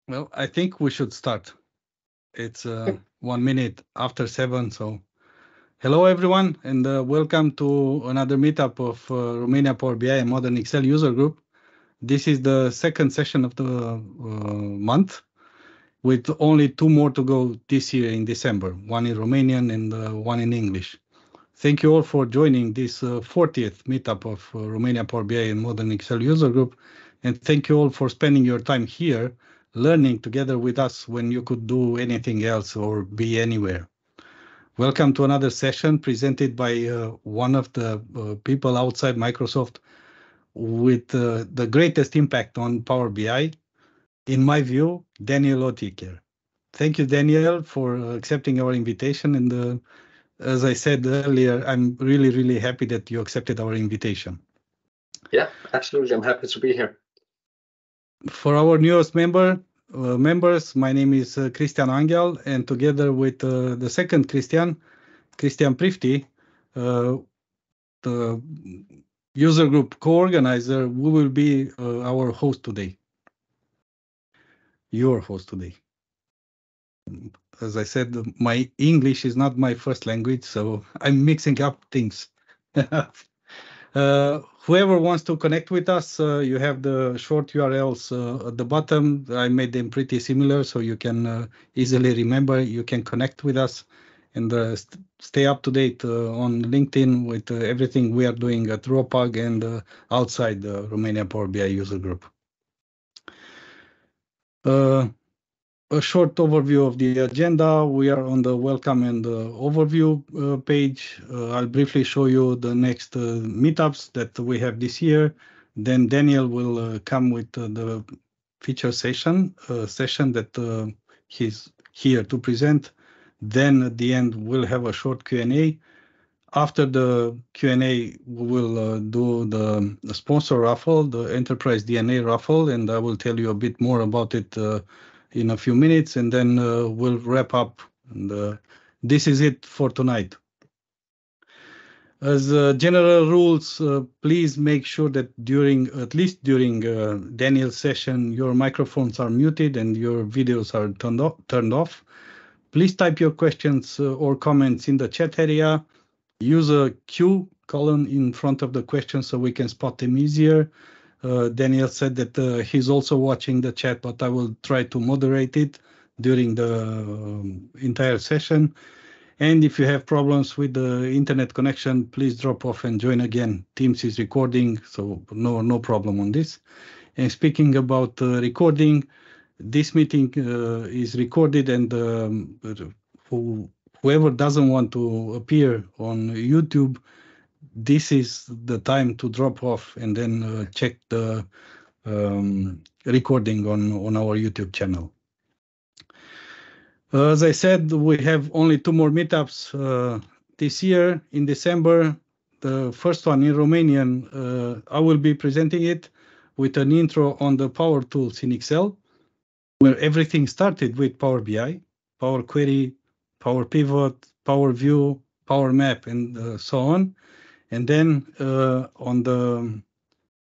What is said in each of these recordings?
Well, I think we should start. It's 1 minute after 7. So, hello everyone, and welcome to another meetup of Romania Power BI and Modern Excel user group. This is the second session of the month, with only 2 more to go this year in December, one in Romanian and one in English. Thank you all for joining this 40th meetup of Romania Power BI and Modern Excel user group. And thank you all for spending your time here, learning together with us when you could do anything else or be anywhere. Welcome to another session presented by one of the people outside Microsoft with the greatest impact on Power BI, in my view, Daniel Otykier. Thank you, Daniel, for accepting our invitation. And as I said earlier, I'm really, really happy that you accepted our invitation. Yeah, absolutely. I'm happy to be here. For our newest members, my name is Cristian Angel, and together with the second Cristian Prifti, the user group co-organizer, we will be our host today. Your host today. As I said, my English is not my first language, so I'm mixing up things. Whoever wants to connect with us, you have the short URLs at the bottom. I made them pretty similar, so you can easily remember. You can connect with us and stay up to date on LinkedIn with everything we are doing at ROPAG and outside the Romania Power BI user group. A short overview of the agenda. We are on the welcome and overview page. I'll briefly show you the next meetups that we have this year. Then Daniel will come with the feature session that he's here to present. Then at the end, we'll have a short Q&A. After the Q&A, we will do the sponsor raffle, the Enterprise DNA raffle, and I will tell you a bit more about it in a few minutes, and then we'll wrap up. And this is it for tonight. As general rules, please make sure that at least during Daniel's session, your microphones are muted and your videos are turned off. Please type your questions or comments in the chat area. Use a Q column in front of the question so we can spot them easier. Daniel said that he's also watching the chat, but I will try to moderate it during the entire session. And if you have problems with the internet connection, please drop off and join again. Teams is recording, so no problem on this. And speaking about recording, this meeting is recorded, and whoever doesn't want to appear on YouTube, this is the time to drop off and then check the recording on our YouTube channel. As I said, we have only 2 more meetups this year in December. The first one in Romanian, I will be presenting it with an intro on the Power Tools in Excel, where everything started with Power BI, Power Query, Power Pivot, Power View, Power Map, and so on. And then on the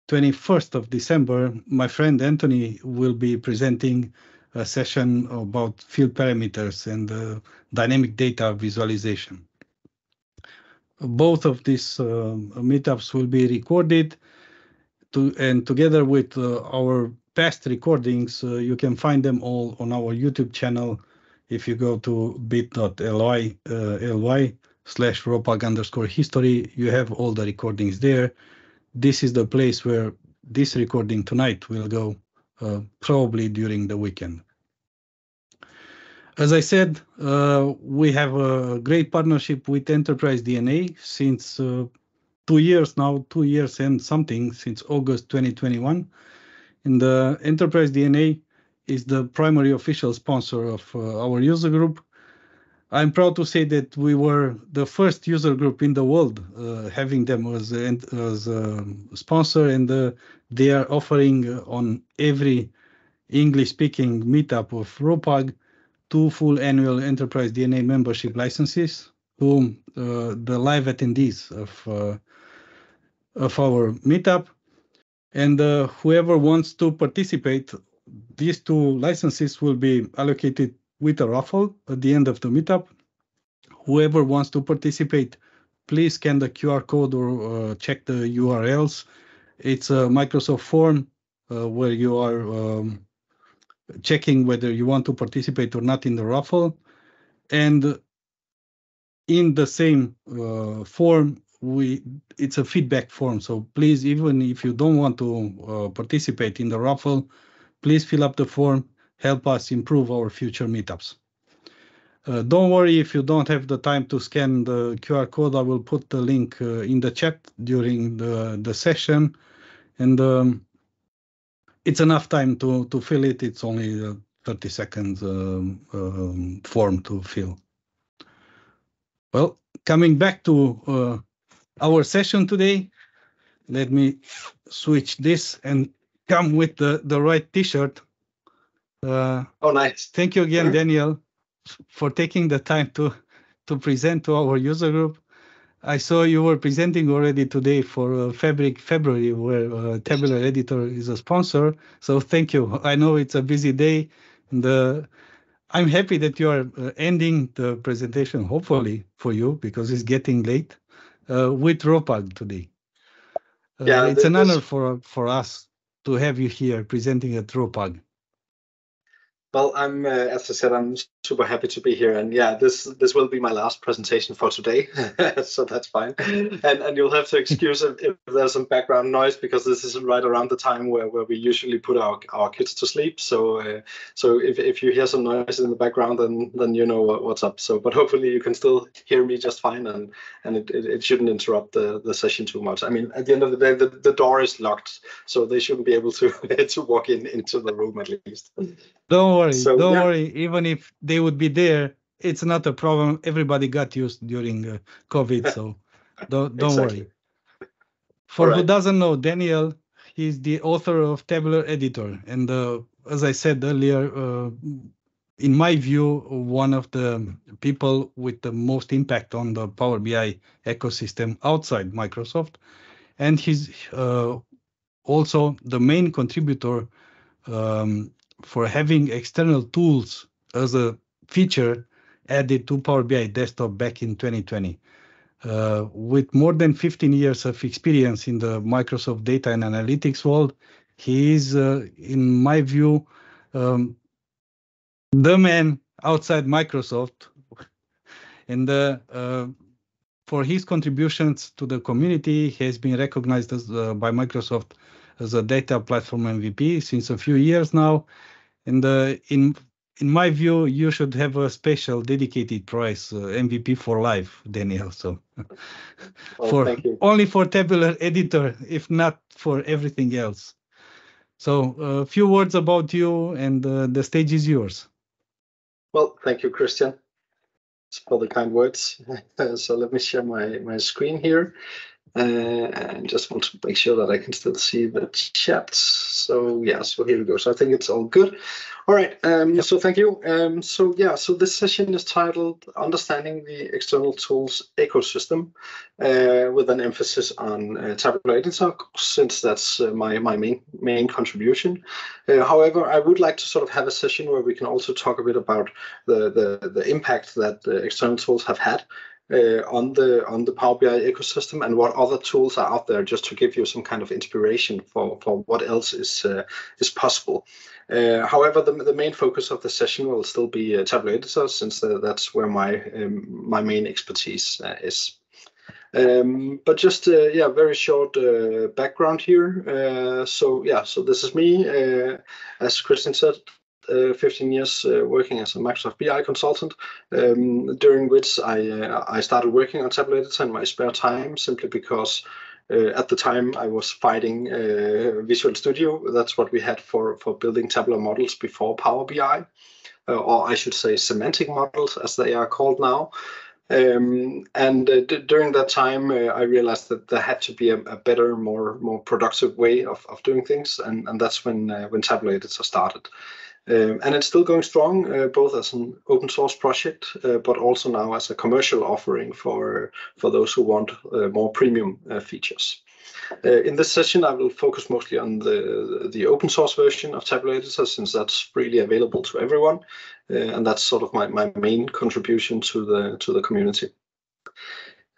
21st of December, my friend Anthony will be presenting a session about field parameters and dynamic data visualization. Both of these meetups will be recorded, and together with our past recordings, you can find them all on our YouTube channel. If you go to bit.ly/ropag_history, you have all the recordings there. This is the place where this recording tonight will go, probably during the weekend. As I said, we have a great partnership with Enterprise DNA since 2 years now, 2 years and something, since August 2021. And the Enterprise DNA is the primary official sponsor of our user group. I'm proud to say that we were the first user group in the world having them as a sponsor, and they are offering on every English-speaking meetup of ROPAG 2 full annual Enterprise DNA membership licenses to the live attendees of our meetup. And whoever wants to participate, these two licenses will be allocated with a raffle at the end of the meetup. Whoever wants to participate, please scan the QR code or check the URLs. It's a Microsoft form where you are checking whether you want to participate or not in the raffle. And in the same form, it's a feedback form. So please, even if you don't want to participate in the raffle, please fill up the form, help us improve our future meetups. Don't worry if you don't have the time to scan the QR code. I will put the link in the chat during the session. And it's enough time to fill it. It's only a 30 seconds form to fill. Well, coming back to our session today, let me switch this and come with the right t-shirt. Oh, nice. Thank you again, Daniel, for taking the time to present to our user group. I saw you were presenting already today for February, where Tabular Editor is a sponsor. So thank you. I know it's a busy day, and I'm happy that you are ending the presentation, hopefully for you, because it's getting late, with Ropag today. Yeah, it's an honor for us to have you here presenting at Ropag. Well, I'm, as I said, I'm super happy to be here, and yeah, this will be my last presentation for today, so that's fine. And you'll have to excuse if there's some background noise, because this is right around the time where we usually put our kids to sleep. So so if you hear some noise in the background, then you know what's up. So, but hopefully you can still hear me just fine, and it shouldn't interrupt the session too much. I mean, at the end of the day, the door is locked, so they shouldn't be able to to walk into the room at least. Don't worry, don't worry. Even if they would be there, it's not a problem. Everybody got used during COVID, so don't worry. For who doesn't know, Daniel, he's the author of Tabular Editor. And as I said earlier, in my view, one of the people with the most impact on the Power BI ecosystem outside Microsoft. And he's also the main contributor for having external tools as a feature added to Power BI Desktop back in 2020. With more than 15 years of experience in the Microsoft data and analytics world, he is, in my view, the man outside Microsoft. And for his contributions to the community, he has been recognized by Microsoft as a data platform MVP since a few years now. And in my view, you should have a special dedicated prize, MVP for life, Daniel. So thank you. Only for Tabular Editor, if not for everything else. So a few words about you, and the stage is yours. Well, thank you, Christian, for the kind words. So let me share my screen here. And just want to make sure that I can still see the chat. So yeah, so here we go. So I think it's all good. All right. So thank you. So yeah, so this session is titled "Understanding the External Tools Ecosystem," with an emphasis on Tabular Editor, since that's my main contribution. However, I would like to sort of have a session where we can also talk a bit about the impact that the external tools have had on the Power BI ecosystem, and what other tools are out there, just to give you some kind of inspiration for what else is possible. However, the main focus of the session will still be Tabular Editor, since that's where my main expertise is. But just very short background here. So this is me, as Christian said. 15 years working as a Microsoft BI consultant, during which I started working on Tabular Editor in my spare time, simply because at the time I was fighting Visual Studio. That's what we had for building tabular models before Power BI, or I should say semantic models, as they are called now. During that time, I realized that there had to be a better, more productive way of doing things, and that's when Tabular Editor started. And it's still going strong, both as an open source project, but also now as a commercial offering for those who want more premium features. In this session, I will focus mostly on the open source version of Tabular Editor, since that's freely available to everyone, and that's sort of my main contribution to the community.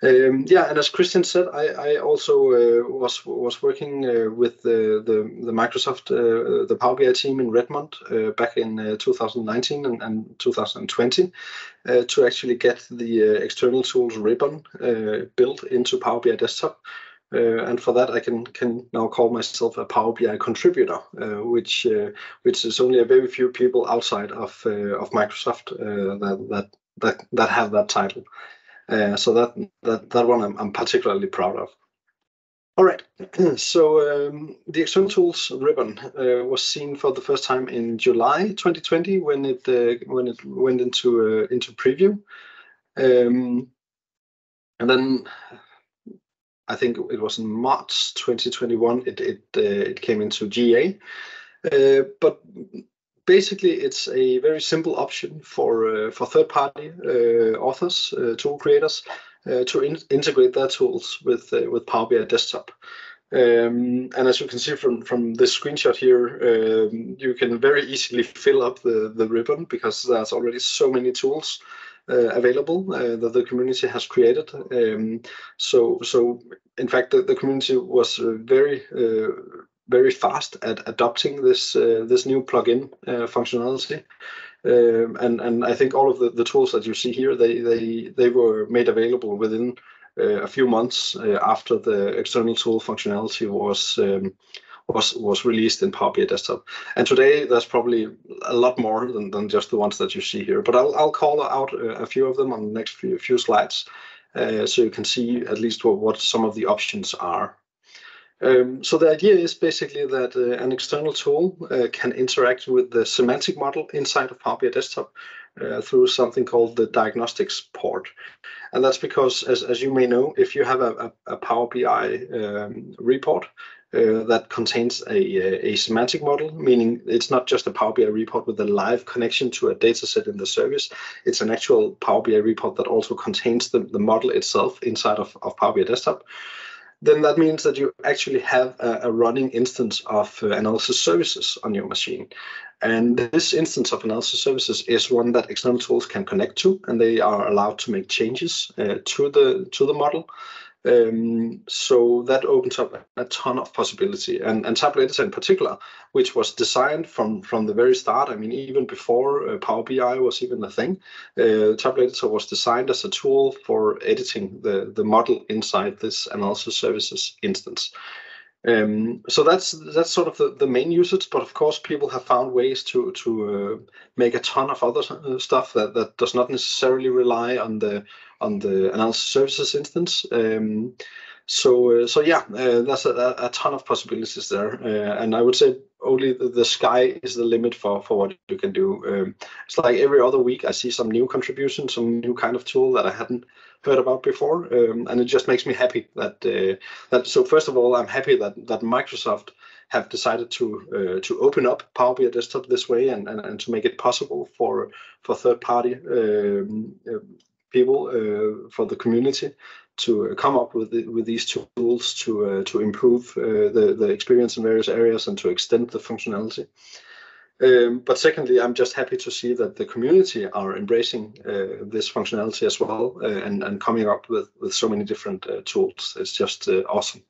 Yeah, and as Christian said, I also was working with the Microsoft the Power BI team in Redmond back in 2019 and 2020 to actually get the external tools ribbon built into Power BI Desktop. And for that, I can now call myself a Power BI contributor, which is only a very few people outside of Microsoft that have that title. So that one I'm particularly proud of. All right, so the external tools ribbon was seen for the first time in July 2020 when it went into preview, and then I think it was in March 2021 it came into GA, but basically, it's a very simple option for third-party authors, tool creators, to integrate their tools with Power BI Desktop. And as you can see from this screenshot here, you can very easily fill up the ribbon because there's already so many tools available that the community has created. So in fact, the community was very fast at adopting this new plugin functionality, and I think all of the tools that you see here they were made available within a few months after the external tool functionality was released in Power BI Desktop. And today there's probably a lot more than just the ones that you see here, but I'll call out a few of them on the next few slides, so you can see at least what some of the options are. So the idea is basically that an external tool can interact with the semantic model inside of Power BI Desktop through something called the diagnostics port. And that's because, as you may know, if you have a Power BI report that contains a semantic model, meaning it's not just a Power BI report with a live connection to a data set in the service, it's an actual Power BI report that also contains the model itself inside of Power BI Desktop, then that means that you actually have a running instance of analysis services on your machine. And this instance of analysis services is one that external tools can connect to, and they are allowed to make changes to the model. So that opens up a ton of possibility. And Tabular Editor in particular, which was designed from the very start, I mean, even before Power BI was even a thing, Tabular Editor was designed as a tool for editing the model inside this analysis services instance. So that's sort of the main usage, but of course people have found ways to make a ton of other stuff that does not necessarily rely on the analysis services instance. So yeah, that's a ton of possibilities there, and I would say only the sky is the limit for what you can do. It's like every other week I see some new contribution, some new kind of tool that I hadn't heard about before, and it just makes me happy that so first of all, I'm happy that Microsoft have decided to open up Power BI Desktop this way and to make it possible for third-party people, for the community, to come up with these tools to improve the experience in various areas and to extend the functionality. But secondly, I'm just happy to see that the community are embracing this functionality as well, and coming up with so many different tools. It's just awesome.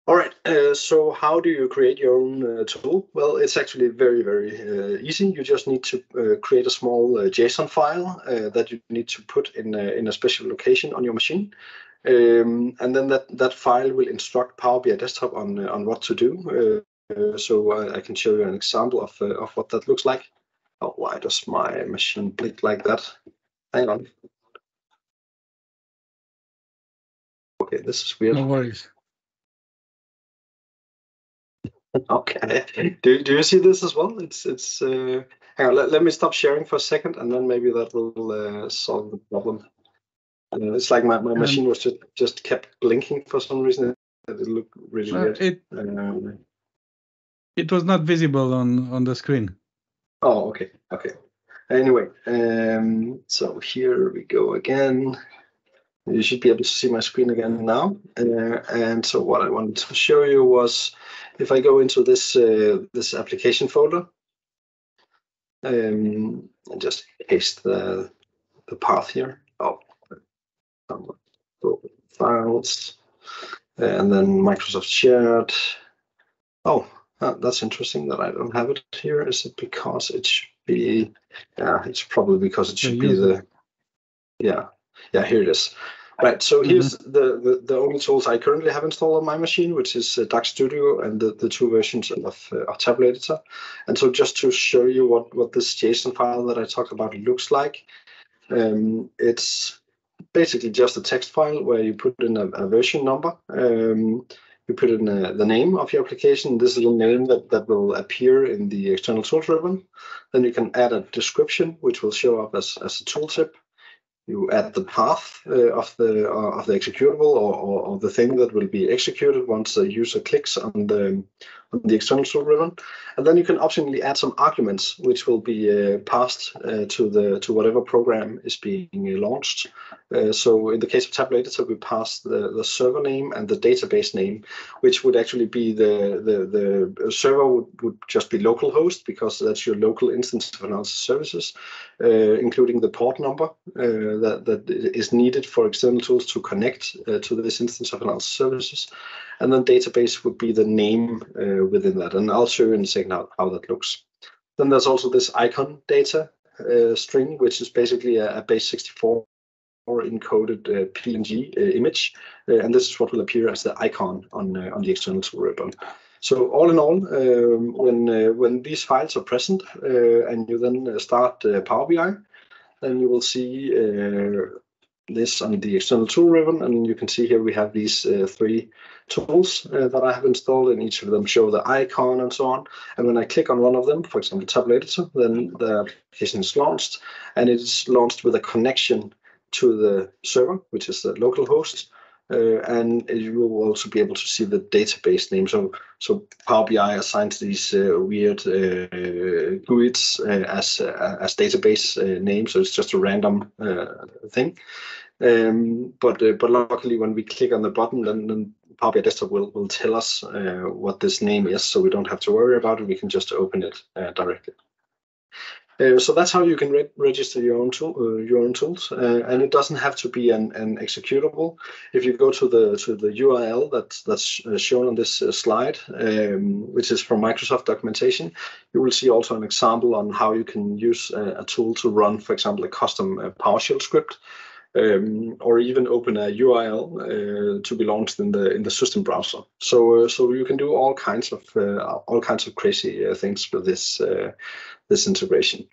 All right, so how do you create your own tool? Well, it's actually very, very easy. You just need to create a small JSON file that you need to put in a special location on your machine. And then that file will instruct Power BI Desktop on what to do. So I can show you an example of what that looks like. Oh, why does my machine blink like that? Hang on. Okay, this is weird. No worries. Okay. Do you see this as well? It's hang on, let me stop sharing for a second, and then maybe that will solve the problem. It's like my machine was just kept blinking for some reason. It looked really weird. It was not visible on the screen. Oh, okay. Anyway, so here we go again. You should be able to see my screen again now. And so what I wanted to show you was, if I go into this this application folder, and just paste the path here. Oh, files, and then Microsoft Shared. Oh, that's interesting that I don't have it here. Is it because it should be? Yeah, it's probably because it should be the. Yeah, here it is. Right, so here's the only tools I currently have installed on my machine, which is DAX Studio and the two versions of Tabular Editor. And so just to show you what this JSON file that I talked about looks like, it's basically just a text file where you put in a version number. You put in the name of your application. This is a name that will appear in the external tools ribbon. Then you can add a description, which will show up as a tooltip. You add the path of the executable or the thing that will be executed once the user clicks on the external tool ribbon, and then you can optionally add some arguments which will be passed to whatever program is being launched. So in the case of Tabular Editor, we pass the server name and the database name, which would actually be the server would just be localhost, because that's your local instance of analysis services, including the port number that is needed for external tools to connect to this instance of analysis services. And then database would be the name within that. And I'll show you in a second how that looks. Then there's also this icon data string, which is basically a base64 encoded PNG image. And this is what will appear as the icon on the external tool ribbon. So all in all, when these files are present and you then start Power BI, then you will see this on the external tool ribbon, and you can see here we have these three tools that I have installed, and each of them show the icon and so on. And when I click on one of them, for example, Tabular Editor, then the application is launched, and it's launched with a connection to the server, which is the local host. And you will also be able to see the database name. So Power BI assigns these weird GUIDs as database names. So it's just a random thing. But luckily, when we click on the button, then Power BI Desktop will tell us what this name is, so we don't have to worry about it. We can just open it directly. So that's how you can register your own tools, and it doesn't have to be an executable. If you go to the URL that's shown on this slide, which is from Microsoft documentation, you will see also an example on how you can use a tool to run, for example, a custom PowerShell script, or even open a URL to be launched in the system browser. So you can do all kinds of crazy things with this integration.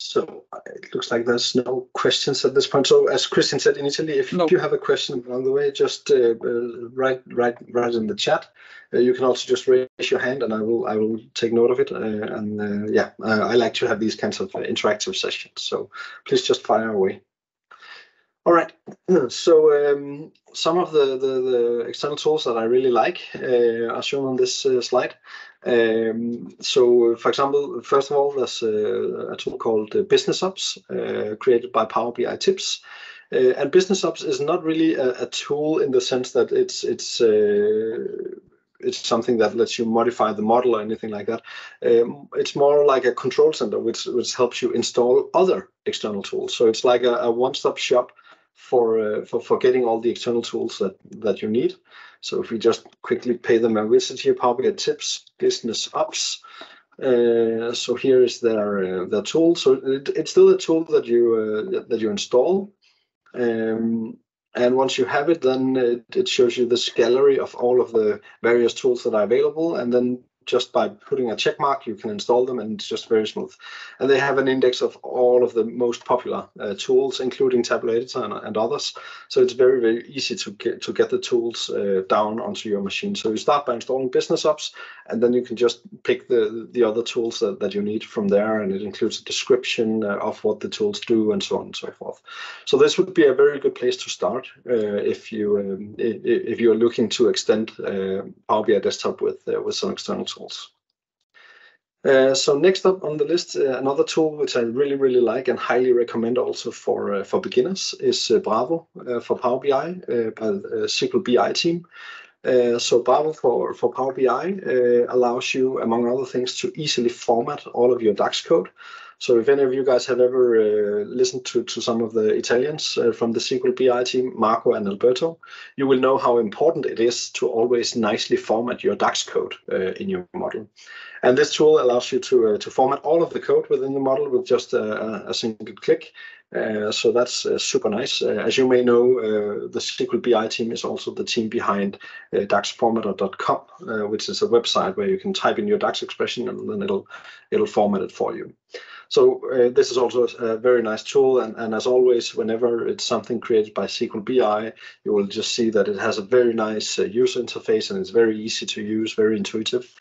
So it looks like there's no questions at this point. So as Christian said initially, if you have a question along the way, just write in the chat. You can also just raise your hand, and I will take note of it. I like to have these kinds of interactive sessions. So please just fire away. All right. So some of the external tools that I really like are shown on this slide. So, for example, first of all, there's a tool called Business Ops, created by Power BI Tips. And Business Ops is not really a tool in the sense that it's something that lets you modify the model or anything like that. It's more like a control center, which helps you install other external tools. So it's like a one-stop shop for getting all the external tools that you need. So if we just quickly pay them a visit here, Power BI Tips, Business Ops. So here is their tool. So it's still a tool that you install. And once you have it, then it shows you this gallery of all of the various tools that are available. And then just by putting a check mark, you can install them, and it's just very smooth. And they have an index of all of the most popular tools, including Tabular Editor and others. So it's very, very easy to get the tools down onto your machine. So you start by installing Business Ops, and then you can just pick the other tools that you need from there, and it includes a description of what the tools do and so on and so forth. So this would be a very good place to start if you are looking to extend Power BI Desktop with some external tools. So next up on the list, another tool which I really like and highly recommend also for beginners is Bravo for Power BI by the SQL BI team. So Bravo for Power BI allows you, among other things, to easily format all of your DAX code. So if any of you guys have ever listened to some of the Italians from the SQL BI team, Marco and Alberto, you will know how important it is to always nicely format your DAX code in your model. And this tool allows you to format all of the code within the model with just a single click. So that's super nice. As you may know, the SQL BI team is also the team behind daxformatter.com, which is a website where you can type in your DAX expression and then it'll format it for you. So this is also a very nice tool, and as always, whenever it's something created by SQL BI, you will just see that it has a very nice user interface and it's very easy to use, very intuitive.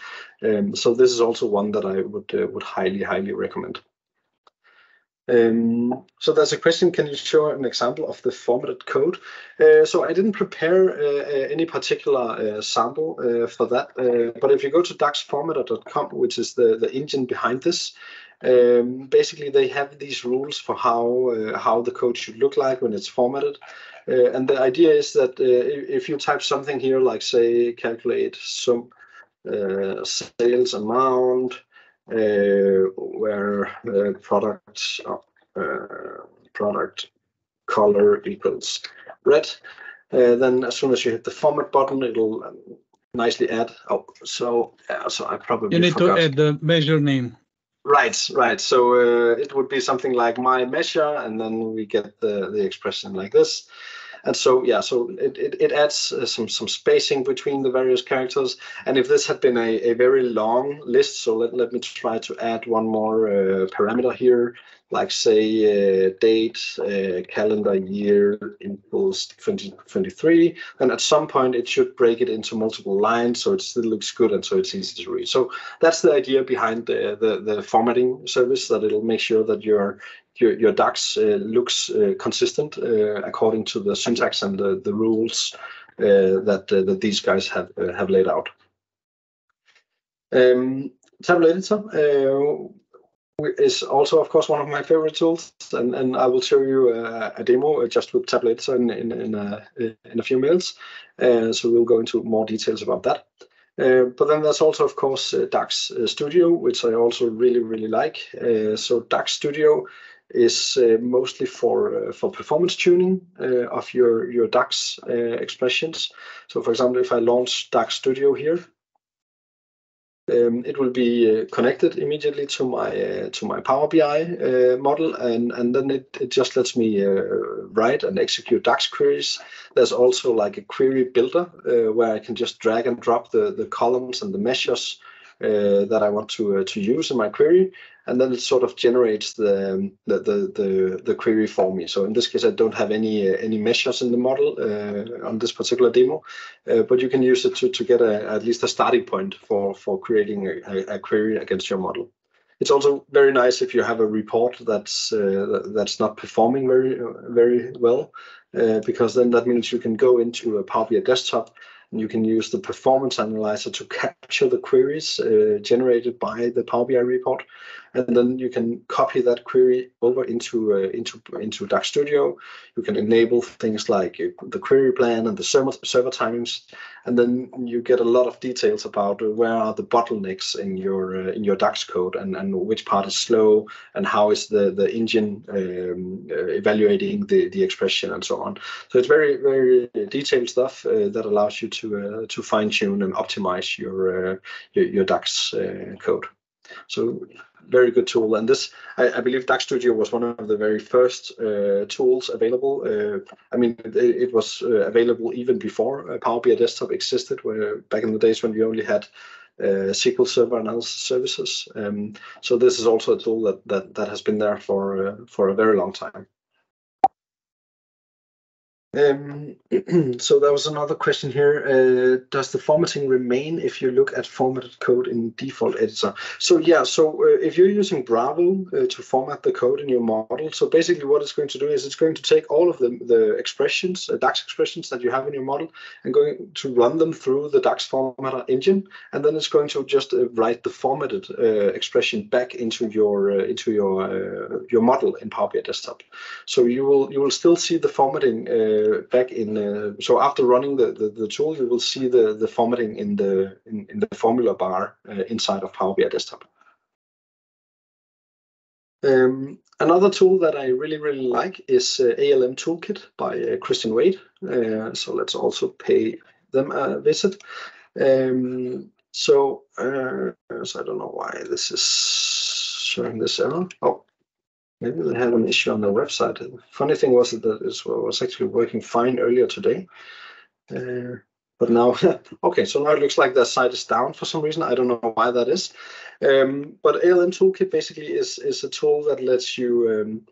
So this is also one that I would highly recommend. So there's a question, can you show an example of the formatted code? So I didn't prepare any particular sample for that, but if you go to daxformatter.com, which is the engine behind this, basically they have these rules for how the code should look like when it's formatted. And the idea is that if you type something here, like say calculate some sales amount, where product color equals red. Then as soon as you hit the format button, it'll nicely add. Oh, so I probably You need forgot. to add the measure name. Right. So it would be something like my measure, and then we get the expression like this. And so, yeah, so it adds some spacing between the various characters. And if this had been a very long list, so let me try to add one more parameter here, like say date, calendar year equals 2023. And at some point, it should break it into multiple lines, so it still looks good and so it's easy to read. So that's the idea behind the formatting service, that it'll make sure that your DAX looks consistent according to the syntax and the rules that these guys have laid out. Tabular Editor is also, of course, one of my favorite tools, and I will show you a demo just with Tabular Editor in a few minutes. So we'll go into more details about that. But then there's also, of course, DAX Studio, which I also really like. So DAX Studio is mostly for performance tuning of your DAX expressions. So, for example, if I launch DAX Studio here, it will be connected immediately to my Power BI model, and then it just lets me write and execute DAX queries. There's also like a query builder where I can just drag and drop the columns and the measures that I want to use in my query, and then it sort of generates the query for me. So in this case, I don't have any measures in the model on this particular demo, but you can use it to get at least a starting point for creating a query against your model. It's also very nice if you have a report that's not performing very well, because then that means you can go into a Power BI desktop and you can use the performance analyzer to capture the queries generated by the Power BI report, and then you can copy that query over into DAX Studio. You can enable things like the query plan and the server timings, and then you get a lot of details about where are the bottlenecks in your DAX code, and which part is slow, and how is the engine evaluating the expression, and so on. So it's very detailed stuff that allows you to fine tune and optimize your DAX code. So very good tool, and this I believe DAX Studio was one of the very first tools available. I mean, it was available even before Power BI Desktop existed, where back in the days when we only had SQL Server analysis services. So this is also a tool that has been there for a very long time. So there was another question here. Does the formatting remain if you look at formatted code in default editor? So yeah, if you're using Bravo to format the code in your model, so basically what it's going to do is it's going to take all of the expressions, DAX expressions that you have in your model, and going to run them through the DAX formatter engine, and then it's going to just write the formatted expression back into your model in Power BI Desktop. So you will still see the formatting back in. So after running the tool, you will see the formatting in the formula bar inside of Power BI Desktop. Another tool that I really like is ALM Toolkit by Christian Wade. So let's also pay them a visit. So I don't know why this is showing this error. Oh, maybe they had an issue on their website. The funny thing was that it was actually working fine earlier today. But now, okay, so now it looks like their site is down for some reason. I don't know why that is. But ALM Toolkit basically is a tool that lets you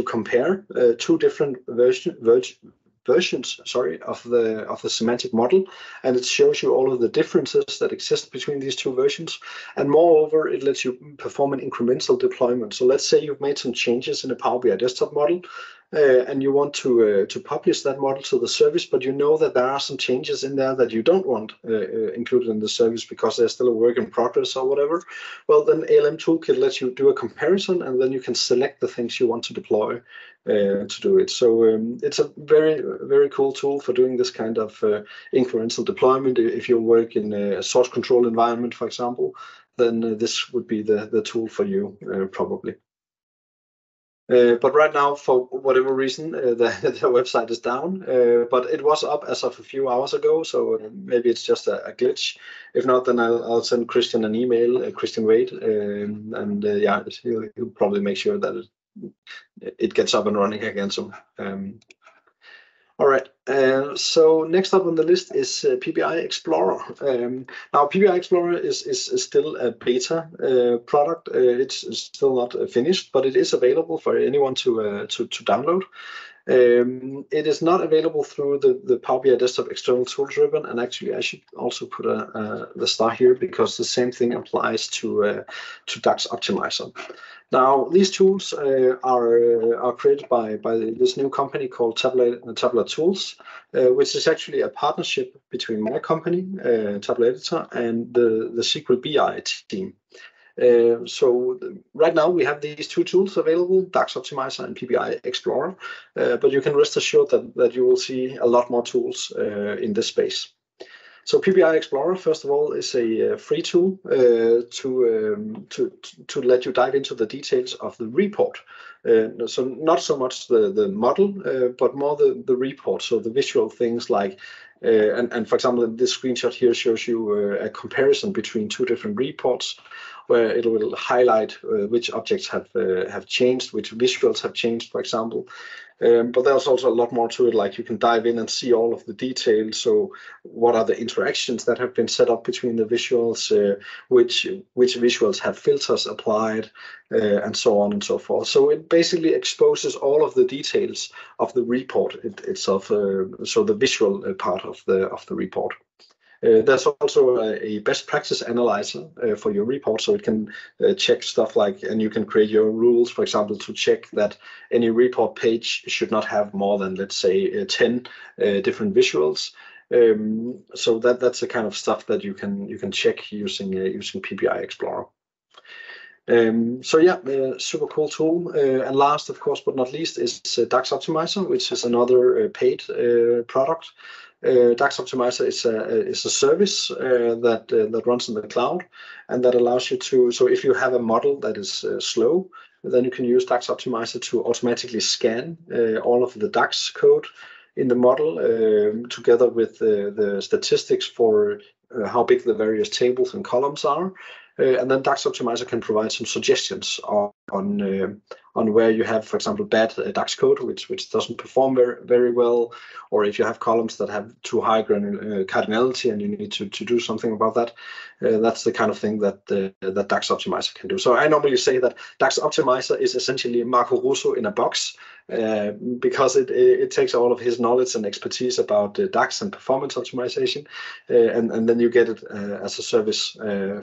compare two different versions of the semantic model, and it shows you all of the differences that exist between these two versions. And moreover, it lets you perform an incremental deployment. So let's say you've made some changes in a Power BI Desktop model, and you want to publish that model to the service, but you know that there are some changes in there that you don't want included in the service because they're still a work in progress or whatever. Well, then ALM Toolkit lets you do a comparison, and then you can select the things you want to deploy to do it. So it's a very cool tool for doing this kind of incremental deployment. If you work in a source control environment, for example, then this would be the tool for you, probably. But right now, for whatever reason, the website is down. But it was up as of a few hours ago, so maybe it's just a glitch. If not, then I'll send Christian an email, Christian Wade, and yeah, he'll probably make sure that it gets up and running again soon. All right, so next up on the list is PBI Explorer. Now, PBI Explorer is still a beta product. It's still not finished, but it is available for anyone to download. It is not available through the Power BI Desktop external tools ribbon, and actually I should also put the star here because the same thing applies to DAX Optimizer. Now, these tools are created by this new company called Tabular Tools, which is actually a partnership between my company, Tabular Editor, and the SQL BI team. So right now we have these two tools available, DAX Optimizer and PBI Explorer, but you can rest assured that you will see a lot more tools in this space. So PBI Explorer, first of all, is a free tool to let you dive into the details of the report. So not so much the model, but more the report. So the visual things like, and for example, this screenshot here shows you a comparison between two different reports, where it will highlight which objects have changed, which visuals have changed, for example. But there's also a lot more to it, like you can dive in and see all of the details. So what are the interactions that have been set up between the visuals, which visuals have filters applied, and so on and so forth. So it basically exposes all of the details of the report itself, so the visual part of the report. There's also a best practice analyzer for your report, so it can check stuff like, and you can create your rules, for example, to check that any report page should not have more than, let's say, 10 different visuals. So that's the kind of stuff that you can check using PBI Explorer. So yeah, super cool tool. And last, of course, but not least, is DAX Optimizer, which is another paid product. DAX Optimizer is a service that runs in the cloud, and that allows you to. So if you have a model that is slow, then you can use DAX Optimizer to automatically scan all of the DAX code in the model, together with the statistics for how big the various tables and columns are. And then DAX Optimizer can provide some suggestions on where you have, for example, bad DAX code, which doesn't perform very well, or if you have columns that have too high cardinality and you need to do something about that. That's the kind of thing that DAX Optimizer can do. So I normally say that DAX Optimizer is essentially Marco Russo in a box, because it takes all of his knowledge and expertise about DAX and performance optimization, and then you get it as a service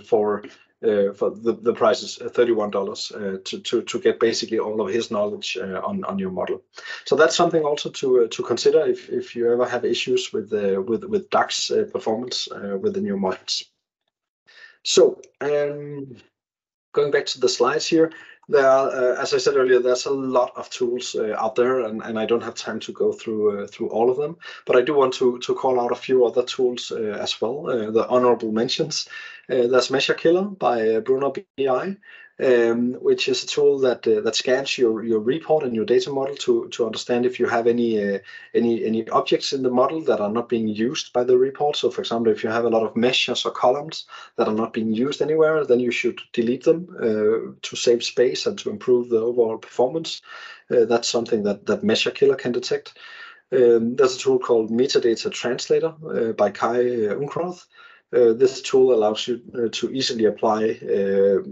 for the price is $31 to get basically all of his knowledge on your model. So that's something also to consider if you ever have issues with DAX performance with the new models. So going back to the slides here, there are, as I said earlier, there's a lot of tools out there, and I don't have time to go through all of them. But I do want to call out a few other tools as well. The honorable mentions. There's Measure Killer by Bruno BI, which is a tool that scans your report and your data model to understand if you have any objects in the model that are not being used by the report. So, for example, if you have a lot of measures or columns that are not being used anywhere, then you should delete them to save space and to improve the overall performance. That's something that Measure Killer can detect. There's a tool called Metadata Translator by Kai Unkroth. This tool allows you to easily apply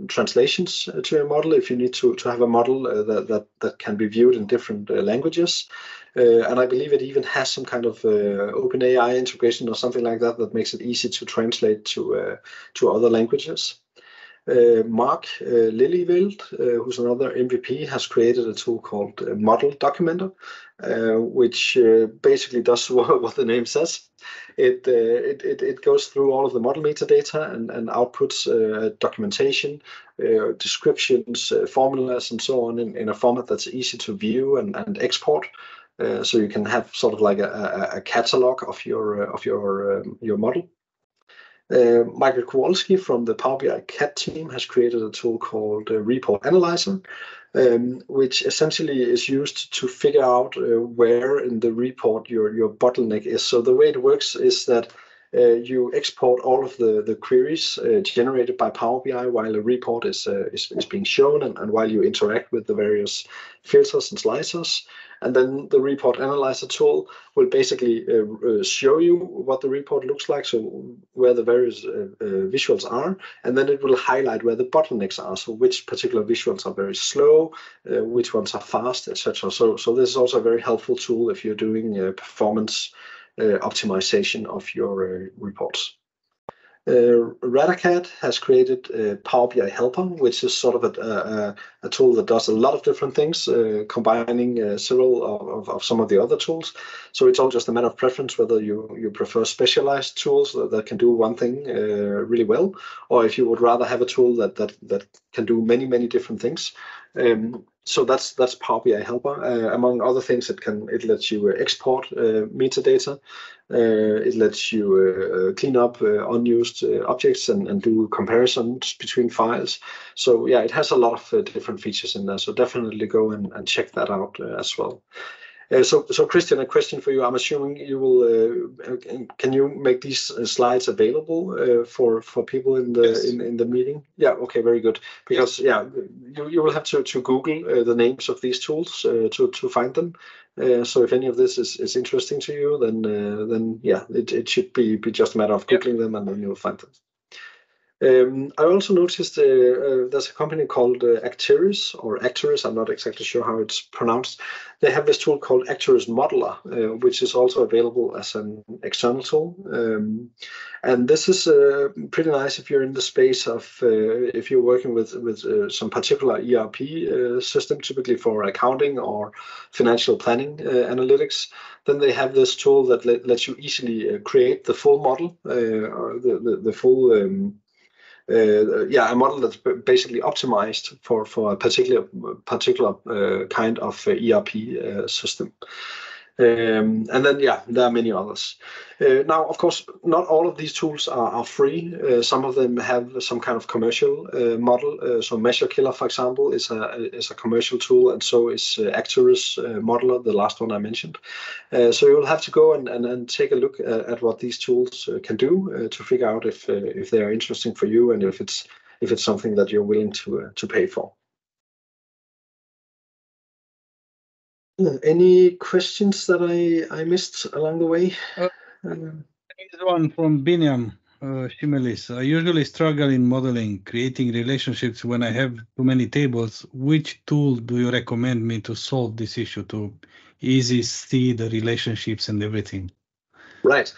translations to your model if you need to have a model that can be viewed in different languages. And I believe it even has some kind of OpenAI integration or something like that makes it easy to translate to other languages. Mark Lillyweld, who's another MVP, has created a tool called Model Documenter, which basically does what the name says. It goes through all of the model metadata and outputs documentation, descriptions, formulas, and so on in a format that's easy to view and export. So you can have sort of like a catalog of your model. Michael Kowalski from the Power BI CAT team has created a tool called Report Analyzer, which essentially is used to figure out where in the report your bottleneck is. So the way it works is that you export all of the queries generated by Power BI while a report is being shown and while you interact with the various filters and slicers. And then the Report Analyzer tool will basically show you what the report looks like, so where the various visuals are, and then it will highlight where the bottlenecks are, so which particular visuals are very slow, which ones are fast, etc. So this is also a very helpful tool if you're doing performance optimization of your reports. Radacat has created Power BI Helper, which is sort of a tool that does a lot of different things, combining several of some of the other tools. So it's all just a matter of preference whether you prefer specialized tools that can do one thing really well, or if you would rather have a tool that can do many different things. So that's Power BI Helper. Among other things, it lets you export metadata. It lets you clean up unused objects and do comparisons between files. So yeah, it has a lot of different features in there. So definitely go and check that out as well. So Christian, a question for you. I'm assuming you will. Can you make these slides available for people in the meeting? Yeah. Okay. Very good. Because you will have to Google the names of these tools to find them. So if any of this is interesting to you, then yeah, it should be just a matter of Googling them and then you'll find them. I also noticed there's a company called Acteris, or Acteris, I'm not exactly sure how it's pronounced. They have this tool called Acteris Modeler, which is also available as an external tool. And this is pretty nice if you're in the space of, if you're working with some particular ERP system, typically for accounting or financial planning analytics. Then they have this tool that lets you easily create the full model, or the full a model that's basically optimized for a particular kind of ERP system. And then there are many others. Now, of course, not all of these tools are free. Some of them have some kind of commercial model. So Measure Killer, for example, is a commercial tool, and so is Acteris Modeler, the last one I mentioned. So you'll have to go and take a look at what these tools can do to figure out if they are interesting for you and if it's something that you're willing to pay for. Any questions that I missed along the way? Here's one from Binyam Shimelis. I usually struggle in modeling, creating relationships when I have too many tables. Which tool do you recommend me to solve this issue, to easy see the relationships and everything? Right.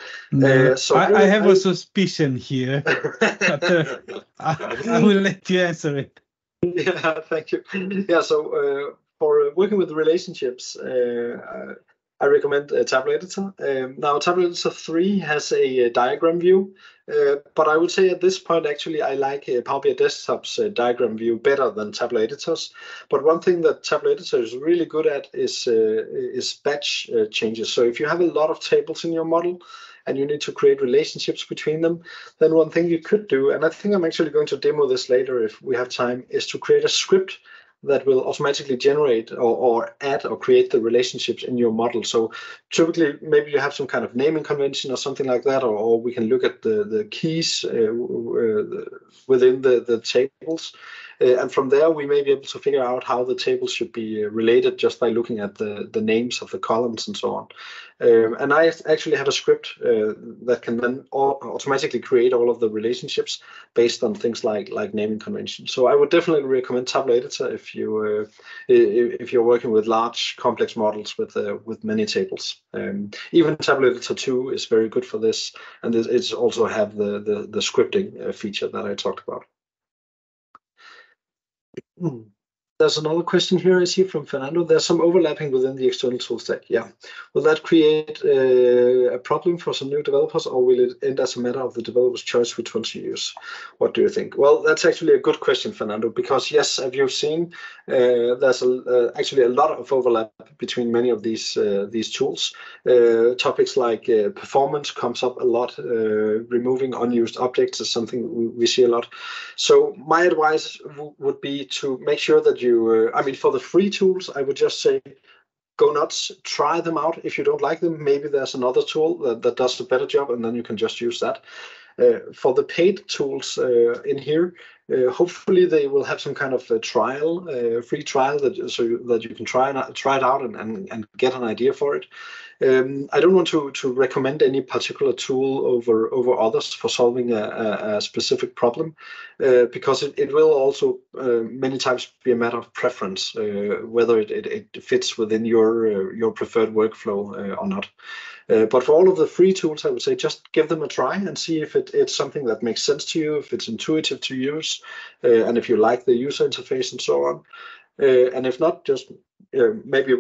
So I have a suspicion here, but I will let you answer it. Yeah, thank you. Yeah, so for working with relationships, I recommend Tabular Editor. Now, Tabular Editor 3 has a diagram view, but I would say at this point, actually, I like Power BI Desktop's diagram view better than Tabular Editor's. But one thing that Tabular Editor is really good at is batch changes. So if you have a lot of tables in your model, and you need to create relationships between them, then one thing you could do, and I think I'm actually going to demo this later if we have time, is to create a script that will automatically generate or add or create the relationships in your model. So typically, maybe you have some kind of naming convention or something like that, or we can look at the keys within the tables. And from there, we may be able to figure out how the tables should be related just by looking at the names of the columns and so on. And I actually have a script that can then automatically create all of the relationships based on things like naming conventions. So I would definitely recommend Tabular Editor if you're working with large complex models with many tables. Even Tabular Editor 2 is very good for this, and it's also have the scripting feature that I talked about. There's another question here I see from Fernando. There's some overlapping within the external tool stack. Yeah. Will that create a problem for some new developers, or will it end as a matter of the developer's choice which ones to use? What do you think? Well, that's actually a good question, Fernando, because yes, as you've seen, there's actually a lot of overlap between many of these tools. Topics like performance comes up a lot. Removing unused objects is something we see a lot. So my advice would be to make sure that you, I mean, for the free tools, I would just say, go nuts, try them out. If you don't like them, maybe there's another tool that does a better job, and then you can just use that. For the paid tools in here, hopefully they will have some kind of a trial, free trial, so that you can try it out and get an idea for it. I don't want to recommend any particular tool over others for solving a specific problem, because it will also many times be a matter of preference, whether it fits within your preferred workflow or not. But for all of the free tools, I would say just give them a try and see if it's something that makes sense to you, if it's intuitive to use, and if you like the user interface and so on. And if not, just maybe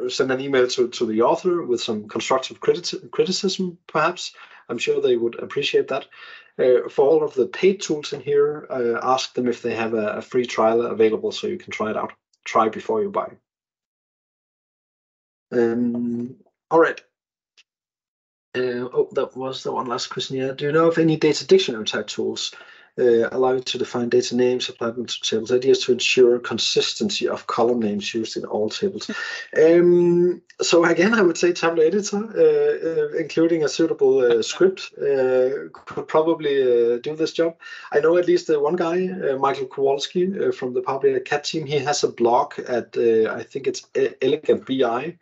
send an email to the author with some constructive criticism, perhaps. I'm sure they would appreciate that. For all of the paid tools in here, ask them if they have a free trial available so you can try it out. Try before you buy. All right. That was the one last question here. Do you know of any data dictionary type tools allow you to define data names, apply them to tables, ideas to ensure consistency of column names used in all tables? So again, I would say Tabular Editor, including a suitable script, could probably do this job. I know at least one guy, Michael Kowalski from the Power BI Cat team. He has a blog at I think it's elegantbi.com.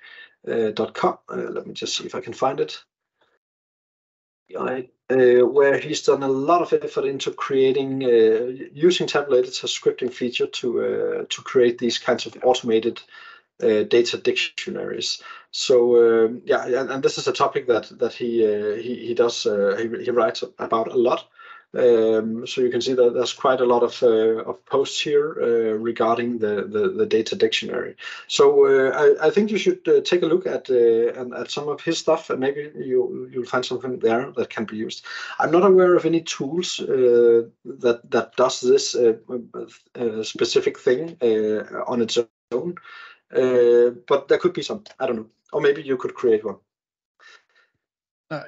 Let me just see if I can find it. Where he's done a lot of effort into creating, using Tabular Editor scripting feature to create these kinds of automated data dictionaries. So yeah, and this is a topic that he does he writes about a lot. So you can see that there's quite a lot of posts here regarding the data dictionary. So I think you should take a look at some of his stuff, and maybe you'll find something there that can be used. I'm not aware of any tools that does this specific thing on its own, but there could be some. I don't know, or maybe you could create one.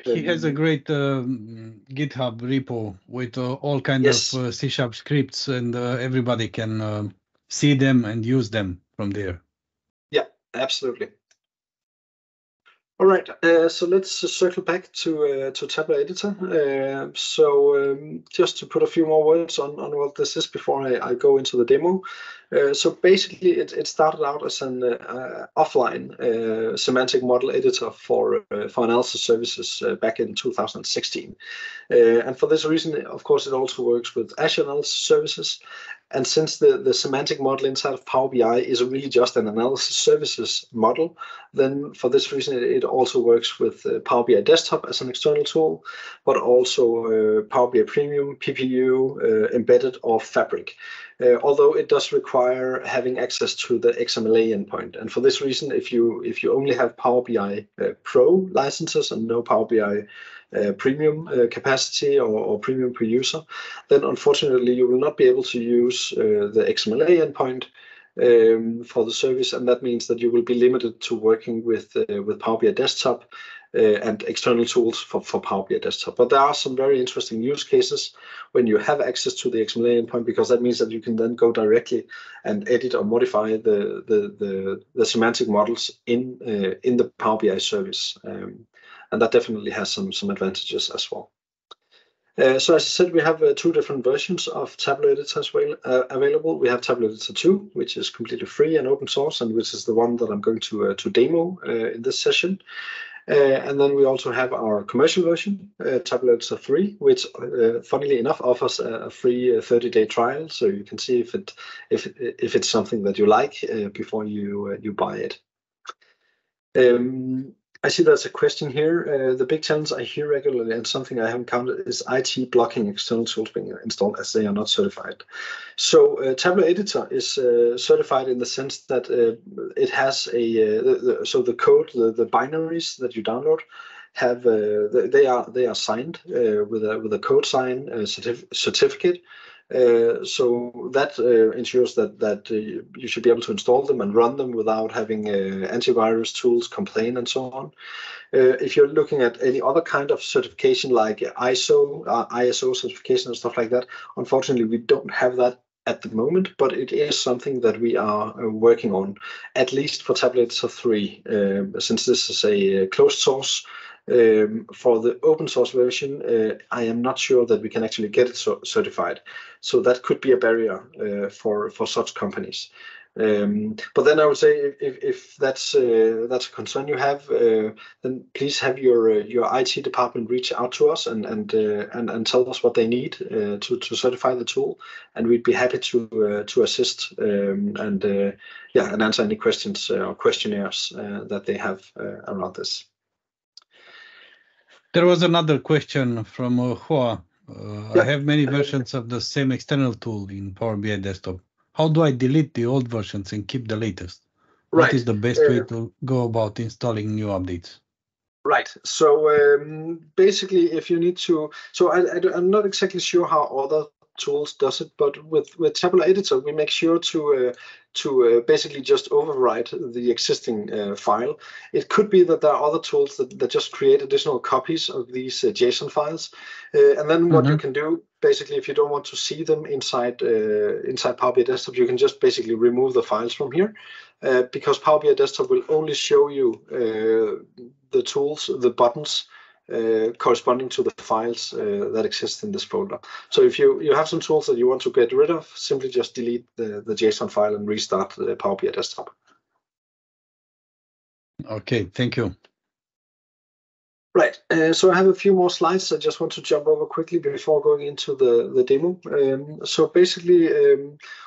He has a great GitHub repo with all kinds of C# scripts, and everybody can see them and use them from there. Yeah, absolutely. All right, so let's circle back to Tabular Editor. Just to put a few more words on what this is before I go into the demo. So basically, it started out as an offline semantic model editor for analysis services back in 2016. And for this reason, of course, it also works with Azure analysis services. And since the semantic model inside of Power BI is really just an analysis services model, then for this reason, it also works with Power BI Desktop as an external tool, but also Power BI Premium, PPU, Embedded, or Fabric. Although it does require having access to the XMLA endpoint. And for this reason, if you only have Power BI Pro licenses and no Power BI premium capacity or premium per user, then unfortunately you will not be able to use the XMLA endpoint for the service, and that means that you will be limited to working with Power BI Desktop and external tools for Power BI Desktop. But there are some very interesting use cases when you have access to the XMLA endpoint, because that means that you can then go directly and edit or modify the semantic models in the Power BI service. And that definitely has some advantages as well. So as I said, we have two different versions of Tabular Editor as well available. We have Tabular Editor 2, which is completely free and open source, and which is the one that I'm going to demo in this session. And then we also have our commercial version, Tabular Editor 3, which funnily enough offers a free 30-day trial, so you can see if it's something that you like before you buy it. I see there's a question here. The big challenge I hear regularly and something I have encountered is IT blocking external tools being installed as they are not certified. So Tabular Editor is certified in the sense that it has so the code, the binaries that you download have they are signed with a code sign certificate. So that ensures that you should be able to install them and run them without having antivirus tools complain and so on. If you're looking at any other kind of certification like ISO certification and stuff like that, unfortunately we don't have that at the moment, but it is something that we are working on, at least for Tabular Editor 3, since this is a closed source. For the open source version, I am not sure that we can actually get it certified. So that could be a barrier for such companies. But then I would say if that's a concern you have, then please have your IT department reach out to us and tell us what they need to certify the tool, and we'd be happy to assist and answer any questions or questionnaires that they have around this. There was another question from Hoa. I have many versions of the same external tool in Power BI Desktop. How do I delete the old versions and keep the latest? Right. What is the best way to go about installing new updates? Right. So basically, if you need to, so I'm not exactly sure how other tools does it, but with Tabular Editor, we make sure to basically just overwrite the existing file. It could be that there are other tools that just create additional copies of these JSON files, and then what you can do, basically, if you don't want to see them inside Power BI Desktop, you can just basically remove the files from here, because Power BI Desktop will only show you the tools, the buttons, corresponding to the files that exist in this folder. So if you have some tools that you want to get rid of, simply just delete the JSON file and restart the Power BI Desktop. Okay, thank you. Right, so I have a few more slides I just want to jump over quickly before going into the demo. So basically,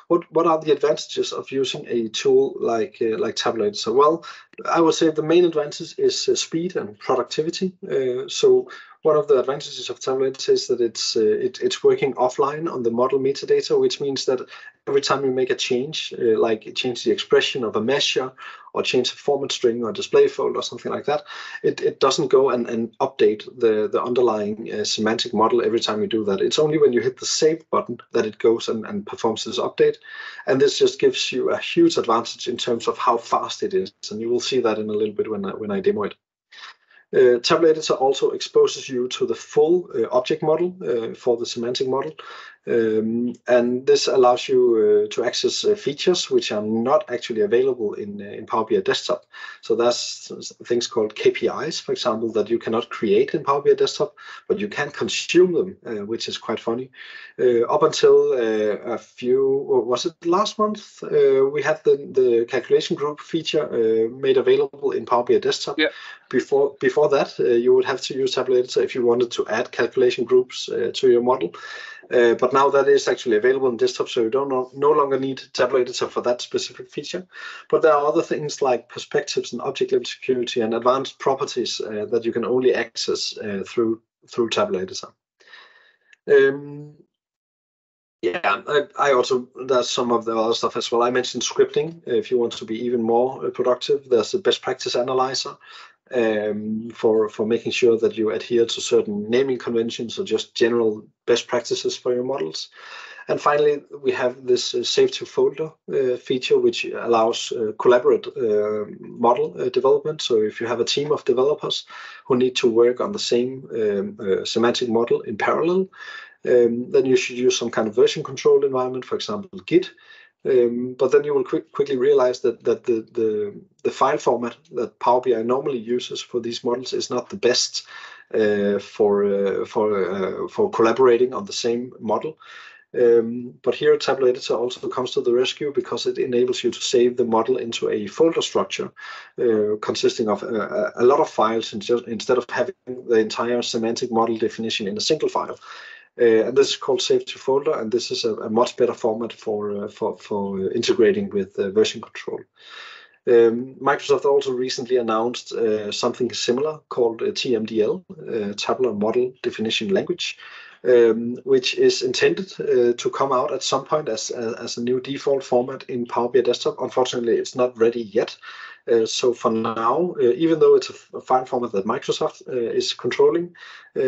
what are the advantages of using a tool like Tabular Editor? Well, I would say the main advantage is speed and productivity. So one of the advantages of Tabular Editor is that it's working offline on the model metadata, which means that every time you make a change, like change the expression of a measure or change the format string or display folder or something like that, it doesn't go and update the underlying semantic model every time you do that. It's only when you hit the save button that it goes and performs this update. And this just gives you a huge advantage in terms of how fast it is. And you will see that in a little bit when I demo it. Tabular Editor also exposes you to the full object model for the semantic model. And this allows you to access features which are not actually available in Power BI Desktop. So that's things called KPIs, for example, that you cannot create in Power BI Desktop, but you can consume them, which is quite funny. Up until was it last month, we had the calculation group feature made available in Power BI Desktop. Yeah. Before that, you would have to use Tabular Editor if you wanted to add calculation groups to your model. But now that is actually available in desktop, so you no longer need Tabular Editor for that specific feature. But there are other things like perspectives and object level security and advanced properties that you can only access through Tabular Editor. Yeah, I also, there's some of the other stuff as well. I mentioned scripting. If you want to be even more productive, there's a best practice analyzer for making sure that you adhere to certain naming conventions or just general best practices for your models. And finally, we have this save to folder feature, which allows collaborate model development. So if you have a team of developers who need to work on the same semantic model in parallel, then you should use some kind of version control environment, for example, Git. But then you will quickly realize that the file format that Power BI normally uses for these models is not the best for collaborating on the same model. But here Tabular Editor also comes to the rescue because it enables you to save the model into a folder structure consisting of a lot of files instead of having the entire semantic model definition in a single file. And this is called Save to Folder, and this is a much better format for integrating with version control. Microsoft also recently announced something similar called TMDL, Tabular Model Definition Language, which is intended to come out at some point as a new default format in Power BI Desktop. Unfortunately, it's not ready yet. So for now, even though it's a file format that Microsoft is controlling,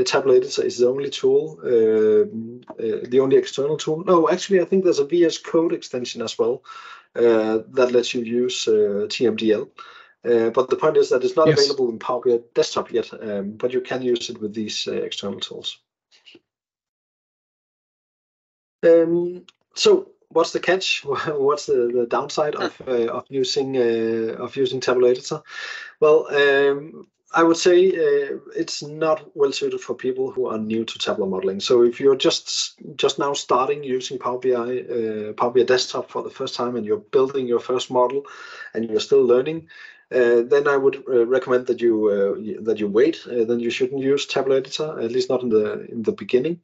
Tabular Editor is the only tool, the only external tool. No, actually, I think there's a VS Code extension as well that lets you use TMDL. But the point is that it's not available in Power BI Desktop yet, but you can use it with these external tools. So what's the catch? What's the downside of using Tabular Editor? Well, I would say it's not well suited for people who are new to tabular modeling. So if you're just now starting using Power BI Desktop for the first time, and you're building your first model, and you're still learning, then I would recommend that you wait. Then you shouldn't use Tabular Editor, at least not in the beginning.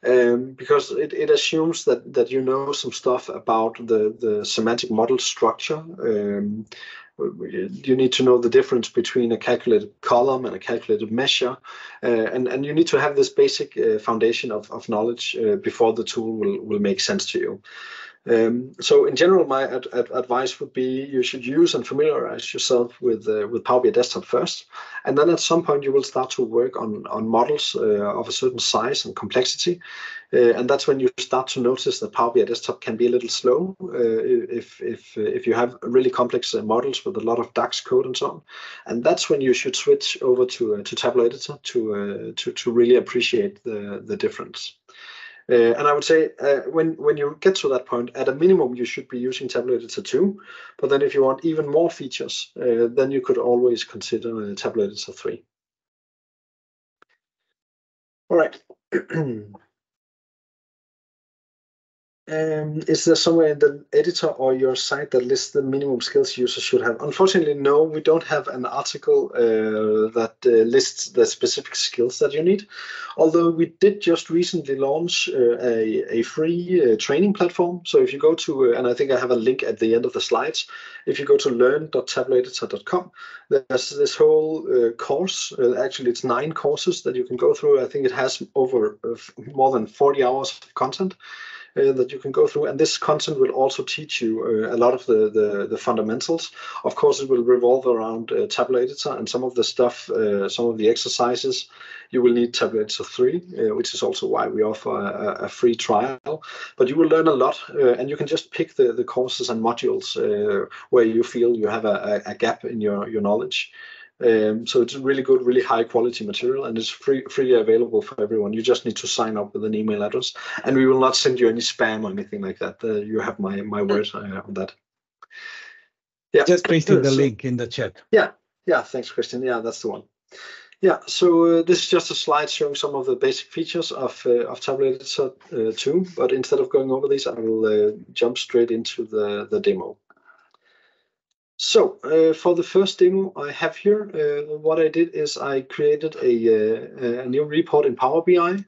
Because it assumes that you know some stuff about the semantic model structure. You need to know the difference between a calculated column and a calculated measure, and you need to have this basic foundation of knowledge before the tool will make sense to you. So in general, my advice would be you should use and familiarize yourself with Power BI Desktop first, and then at some point you will start to work on models of a certain size and complexity, and that's when you start to notice that Power BI Desktop can be a little slow if you have really complex models with a lot of DAX code and so on, and that's when you should switch over to Tabular Editor to really appreciate the difference. And I would say when you get to that point, at a minimum, you should be using Tabular Editor 2. But then if you want even more features, then you could always consider Tabular Editor 3. All right. Is there somewhere in the editor or your site that lists the minimum skills users should have? Unfortunately, no, we don't have an article that lists the specific skills that you need. Although we did just recently launch a free training platform. So if you go to, and I think I have a link at the end of the slides, if you go to learn.tabularitor.com, there's this whole course. Actually, it's 9 courses that you can go through. I think it has over more than 40 hours of content that you can go through, and this content will also teach you a lot of the fundamentals. Of course, it will revolve around Tabular Editor, and some of the stuff, some of the exercises, you will need Tabular Editor 3, which is also why we offer a free trial. But you will learn a lot, and you can just pick the courses and modules where you feel you have a gap in your knowledge. So it's really good, really high quality material, and it's freely available for everyone. You just need to sign up with an email address, and we will not send you any spam or anything like that. You have my word on that. Yeah, just pasted the link in the chat. Yeah, thanks, Christian. Yeah, that's the one. Yeah, so this is just a slide showing some of the basic features of Tabular Editor 2, but instead of going over these, I will jump straight into the demo. So for the first demo I have here, what I did is I created a new report in Power BI.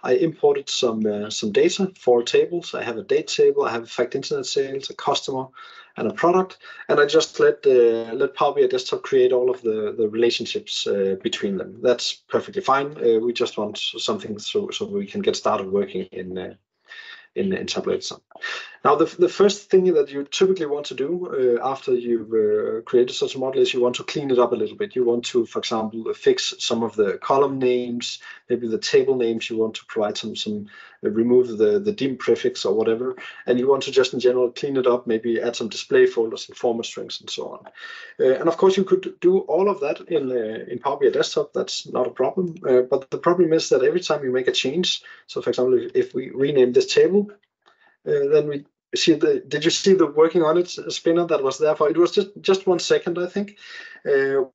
I imported some data, 4 tables. I have a date table, I have a fact internet sales, a customer, and a product. And I just let Power BI Desktop create all of the relationships between them. That's perfectly fine. We just want something so we can get started working in Tabular Editor. Now, the first thing that you typically want to do after you've created such a model is you want to clean it up a little bit. You want to, for example, fix some of the column names, maybe the table names. You want to provide some remove the dim prefix or whatever, and you want to just in general clean it up, maybe add some display folders and format strings and so on. And of course, you could do all of that in Power BI Desktop. That's not a problem. But the problem is that every time you make a change, so for example, if we rename this table, then we see did you see the working on it spinner that was there for? It was just 1 second, I think,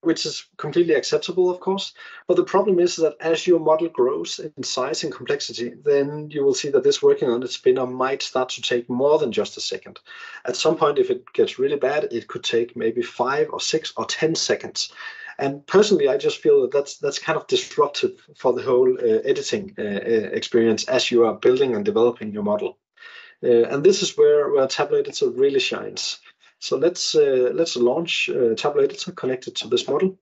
which is completely acceptable, of course. But the problem is that as your model grows in size and complexity, then you will see that this working on it spinner might start to take more than just a second. At some point, if it gets really bad, it could take maybe 5 or 6 or 10 seconds. And personally, I just feel that that's kind of disruptive for the whole editing experience as you are building and developing your model. And this is where Tabular Editor really shines. So let's launch Tabular Editor connected to this model.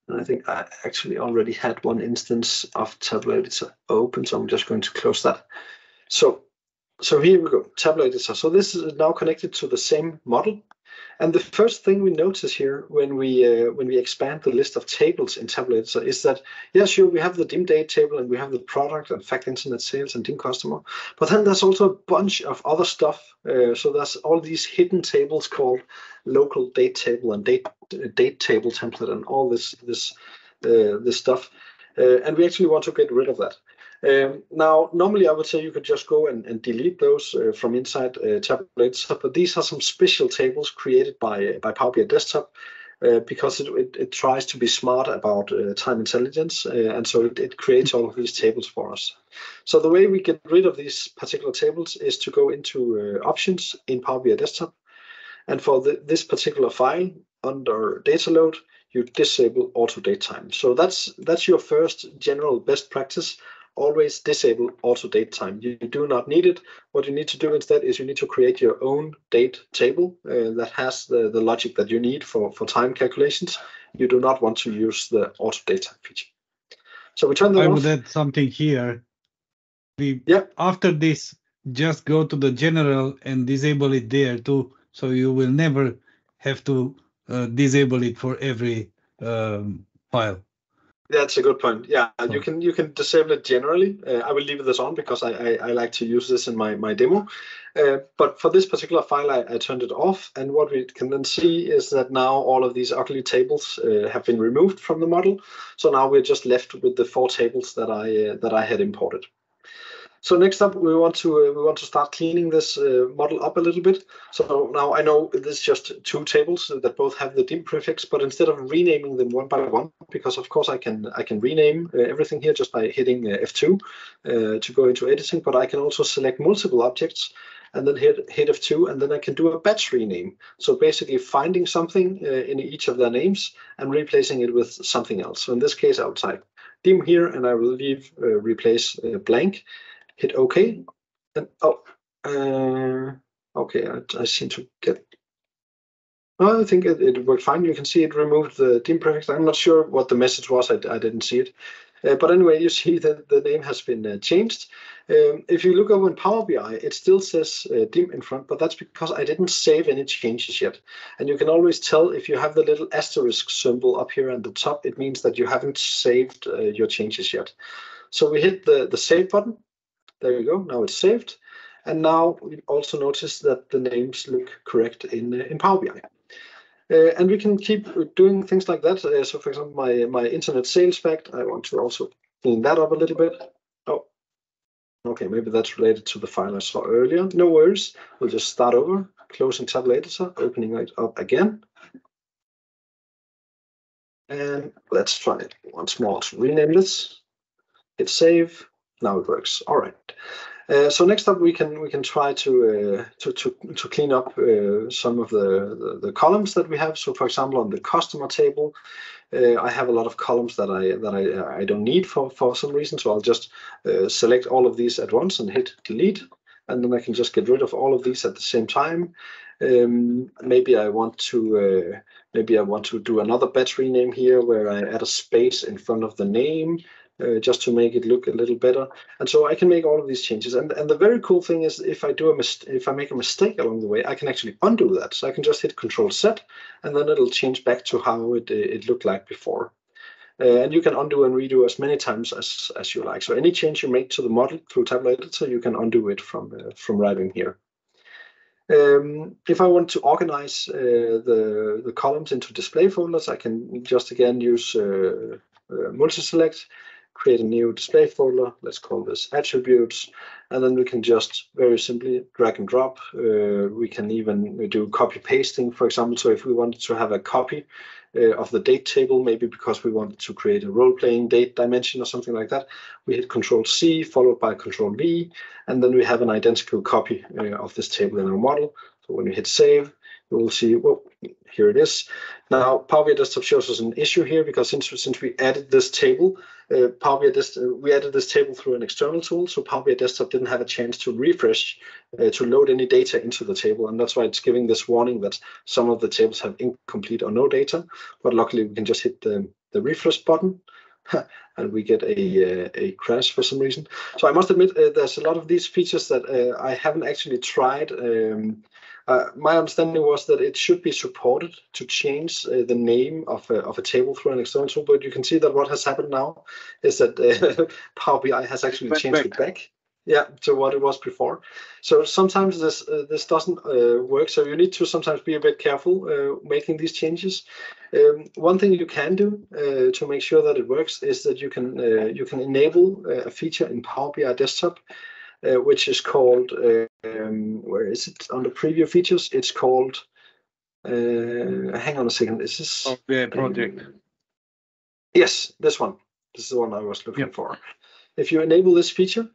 And I think I actually already had one instance of Tabular Editor open, so I'm just going to close that. So here we go, Tabular Editor. So this is now connected to the same model. And the first thing we notice here when we expand the list of tables in Tabular Editor is that, yeah, sure, we have the dim date table and we have the product and fact internet sales and dim customer, but then there's also a bunch of other stuff. So there's all these hidden tables called local date table and date table template and all this stuff. And we actually want to get rid of that. Now, normally I would say you could just go and delete those from inside Tabular Editor, but these are some special tables created by Power BI Desktop because it tries to be smart about time intelligence, and so it creates all of these tables for us. So the way we get rid of these particular tables is to go into options in Power BI Desktop, and for this particular file under data load, you disable auto date time. So that's your first general best practice. Always disable auto date time. You do not need it. What you need to do instead is you need to create your own date table that has the logic that you need for time calculations. You do not want to use the auto date time feature. So we turn that off. I would add something here. After this, just go to the general and disable it there too. So you will never have to disable it for every file. That's a good point. Yeah, you can disable it generally. I will leave this on because I like to use this in my demo. But for this particular file, I turned it off. And what we can then see is that now all of these ugly tables have been removed from the model. So now we're just left with the 4 tables that I had imported. So next up, we want to start cleaning this model up a little bit. So now I know this is just 2 tables that both have the dim prefix, but instead of renaming them one by one, because of course I can rename everything here just by hitting F2 to go into editing, but I can also select multiple objects and then hit F2, and then I can do a batch rename. So basically finding something in each of their names and replacing it with something else. So in this case, I'll type dim here, and I will replace blank. Hit OK, and okay, I seem to get. Oh, I think it worked fine. You can see it removed the dim prefix. I'm not sure what the message was. I didn't see it. But anyway, you see that the name has been changed. If you look over in Power BI, it still says dim in front, but that's because I didn't save any changes yet. And you can always tell if you have the little asterisk symbol up here at the top, it means that you haven't saved your changes yet. So we hit the save button. There you go. Now it's saved. And now we also notice that the names look correct in Power BI. And we can keep doing things like that. So for example, my internet sales fact, I want to also clean that up a little bit. Oh, okay, maybe that's related to the file I saw earlier. No worries. We'll just start over, closing Tabular Editor, opening it up again. And let's try it once more to rename this. Hit save. Now it works. All right. So next up, we can try to clean up some of the columns that we have. So for example, on the customer table, I have a lot of columns that I don't need for some reason. So I'll just select all of these at once and hit delete, and then I can just get rid of all of these at the same time. Maybe I want to do another batch rename here where I add a space in front of the name. Just to make it look a little better, and so I can make all of these changes. And the very cool thing is, if I make a mistake along the way, I can actually undo that. So I can just hit Control-Z, and then it'll change back to how it looked like before. And you can undo and redo as many times as you like. So any change you make to the model through Tabular Editor, you can undo it from right in here. If I want to organize the columns into display folders, I can just again use multi-select, create a new display folder. Let's call this attributes, and then we can just very simply drag and drop. We can even do copy pasting, for example. So if we wanted to have a copy of the date table, maybe because we wanted to create a role-playing date dimension or something like that, we hit Control-C followed by Control-V, and then we have an identical copy of this table in our model. So when we hit save, you will see, well, here it is. Now, Power BI Desktop shows us an issue here because since we added this table, we added this table through an external tool, so Power BI Desktop didn't have a chance to refresh to load any data into the table, and that's why it's giving this warning that some of the tables have incomplete or no data. But luckily, we can just hit the refresh button, and we get a crash for some reason. So I must admit, there's a lot of these features that I haven't actually tried. My understanding was that it should be supported to change the name of a table through an external tool, but you can see that what has happened now is that Power BI has actually changed it back. Yeah, to what it was before. So sometimes this doesn't work. So you need to sometimes be a bit careful making these changes. One thing you can do to make sure that it works is that you can enable a feature in Power BI Desktop, which is called, where is it? Under preview features, it's called, hang on a second, is this? Power BI project. Yes, this one. This is the one I was looking for. If you enable this feature,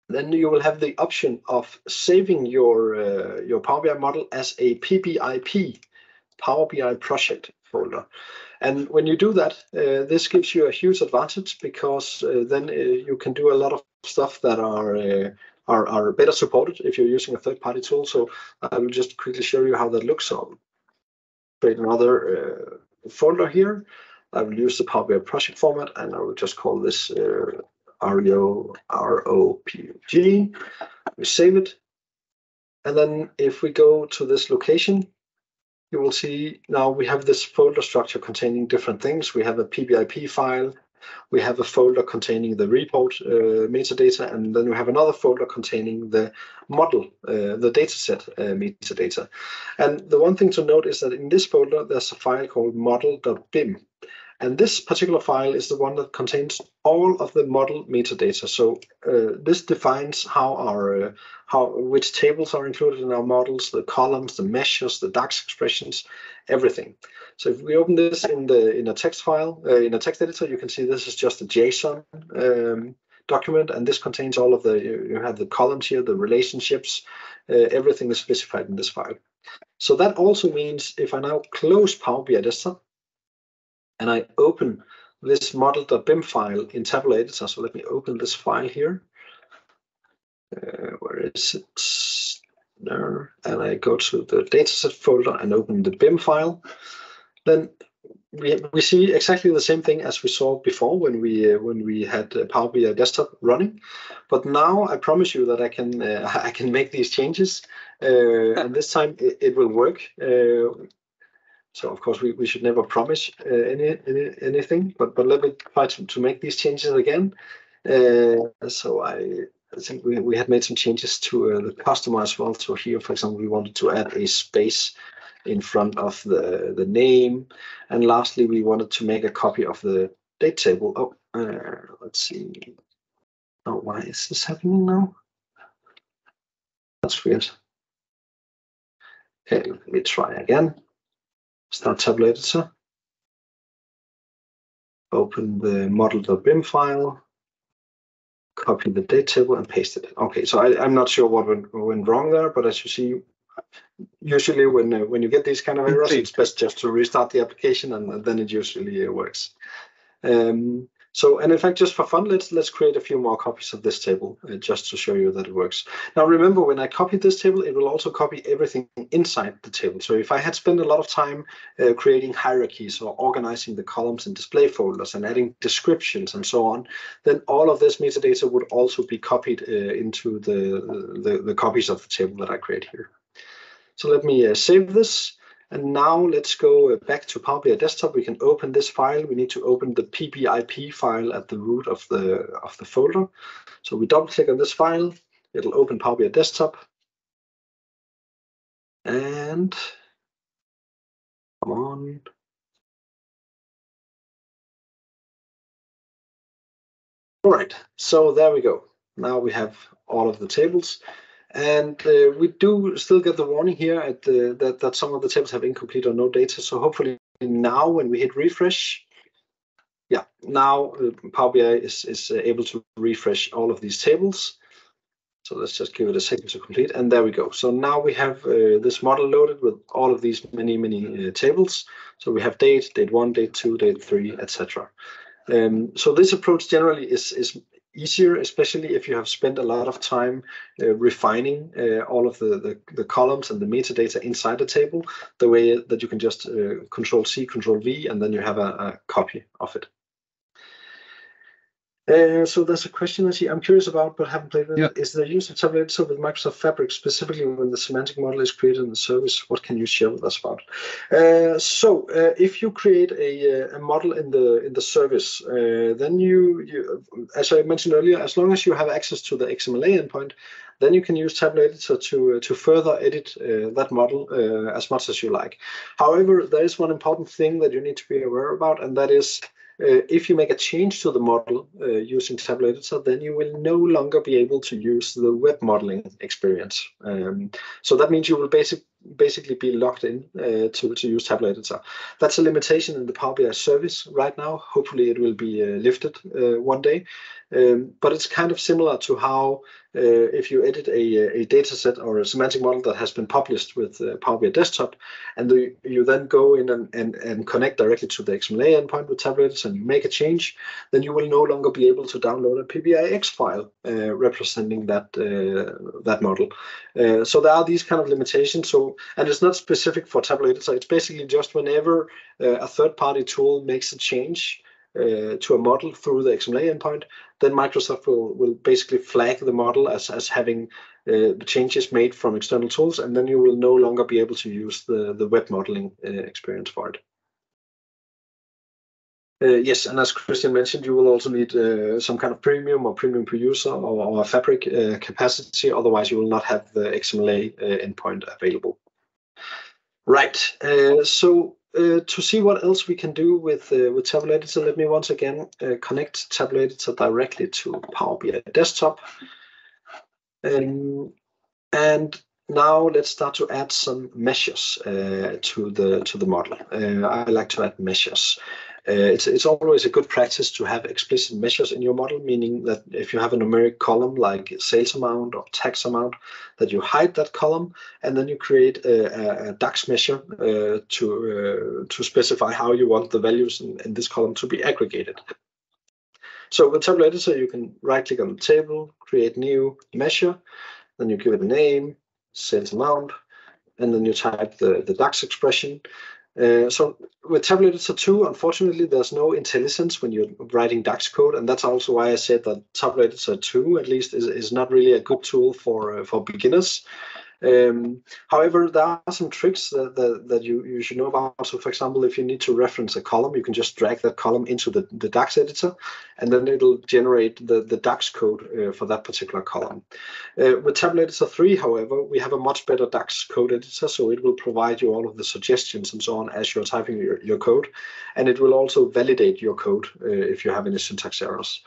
then you will have the option of saving your Power BI model as a PBIP, Power BI project folder. And when you do that, this gives you a huge advantage because then you can do a lot of stuff that are better supported if you're using a third-party tool. So I will just quickly show you how that looks. So I'll create another folder here. I will use the Power BI project format, and I will just call this ROPG. We save it. And then if we go to this location, you will see now we have this folder structure containing different things. We have a PBIP file. We have a folder containing the report metadata, and then we have another folder containing the model, the dataset metadata. And the one thing to note is that in this folder, there's a file called model.bim. And this particular file is the one that contains all of the model metadata. So this defines which tables are included in our models, the columns, the measures, the DAX expressions, everything. So if we open this in a text file, in a text editor, you can see this is just a JSON document, and this contains all of you have the columns here, the relationships, everything is specified in this file. So that also means if I now close Power BI Desktop, and I open this model.bim file in Tabular Editor. So let me open this file here. Where is it? There. And I go to the dataset folder and open the BIM file. Then we see exactly the same thing as we saw before when we had Power BI Desktop running. But now I promise you that I can make these changes, and this time it will work. So of course we should never promise anything, but let me try to make these changes again. So I think we had made some changes to the customer as well. So here, for example, we wanted to add a space in front of the name. And lastly, we wanted to make a copy of the date table. Oh, let's see. Oh, why is this happening now? That's weird. Okay, let me try again. Start Tabular Editor. Open the model.bim file. Copy the date table and paste it. Okay, so I'm not sure what went wrong there, but as you see, usually when you get these kind of errors, it's best just to restart the application, and then it usually works. So, and in fact, just for fun, let's create a few more copies of this table just to show you that it works. Now, remember, when I copy this table, it will also copy everything inside the table. So if I had spent a lot of time creating hierarchies or organizing the columns in display folders and adding descriptions and so on, then all of this metadata would also be copied into the copies of the table that I create here. So let me save this. And now let's go back to Power BI Desktop. We can open this file. We need to open the PBIP file at the root of the folder. So we double click on this file. It'll open Power BI Desktop. And come on. All right, so there we go. Now we have all of the tables. And we do still get the warning here that some of the tables have incomplete or no data. So hopefully now when we hit refresh, yeah, now Power BI is able to refresh all of these tables. So let's just give it a second to complete. And there we go. So now we have this model loaded with all of these many tables. So we have date 1, date 2, date 3, etc. So this approach generally is easier, especially if you have spent a lot of time refining all of the columns and the metadata inside the table, the way that you can just Control-C, Control-V, and then you have a copy of it. So there's a question that I'm curious about, but haven't played with. Yeah. Is the use of Tabular Editor with Microsoft Fabric, specifically when the semantic model is created in the service? What can you share with us about? So if you create a model in the service, then you, as I mentioned earlier, as long as you have access to the XMLA endpoint, then you can use Tabular Editor to further edit that model as much as you like. However, there is one important thing that you need to be aware about, and that is if you make a change to the model using Tabular Editor, then you will no longer be able to use the web modeling experience. So that means you will basically be locked in to use Tabular Editor. That's a limitation in the Power BI service right now. Hopefully it will be lifted one day. But it's kind of similar to how if you edit a data set or a semantic model that has been published with Power BI Desktop, and you then go in and connect directly to the XMLA endpoint with Tabular Editor and you make a change, then you will no longer be able to download a PBIX file representing that model. So there are these kind of limitations. So, and it's not specific for Tabular Editor. It's basically just whenever a third-party tool makes a change to a model through the XMLA endpoint, then Microsoft will basically flag the model as having changes made from external tools, and then you will no longer be able to use the web modeling experience for it. Yes, and as Christian mentioned, you will also need some kind of premium or premium per user or a Fabric capacity, otherwise you will not have the XMLA endpoint available. Right, so to see what else we can do with Tabular Editor, let me once again connect Tabular Editor directly to Power BI Desktop. And now let's start to add some measures to the model. I like to add measures. It's always a good practice to have explicit measures in your model, meaning that if you have a numeric column like sales amount or tax amount, that you hide that column and then you create a DAX measure to specify how you want the values in this column to be aggregated. So with Tabular Editor, you can right-click on the table, create new measure, then you give it a name, sales amount, and then you type the DAX expression. So with Tabular Editor 2, unfortunately, there's no IntelliSense when you're writing DAX code, and that's also why I said that Tabular Editor 2, at least, is not really a good tool for beginners. However, there are some tricks that you should know about. So for example, if you need to reference a column, you can just drag that column into the DAX editor, and then it'll generate the DAX code for that particular column. With Tabular Editor 3, however, we have a much better DAX code editor, so it will provide you all of the suggestions and so on as you're typing your code, and it will also validate your code if you have any syntax errors.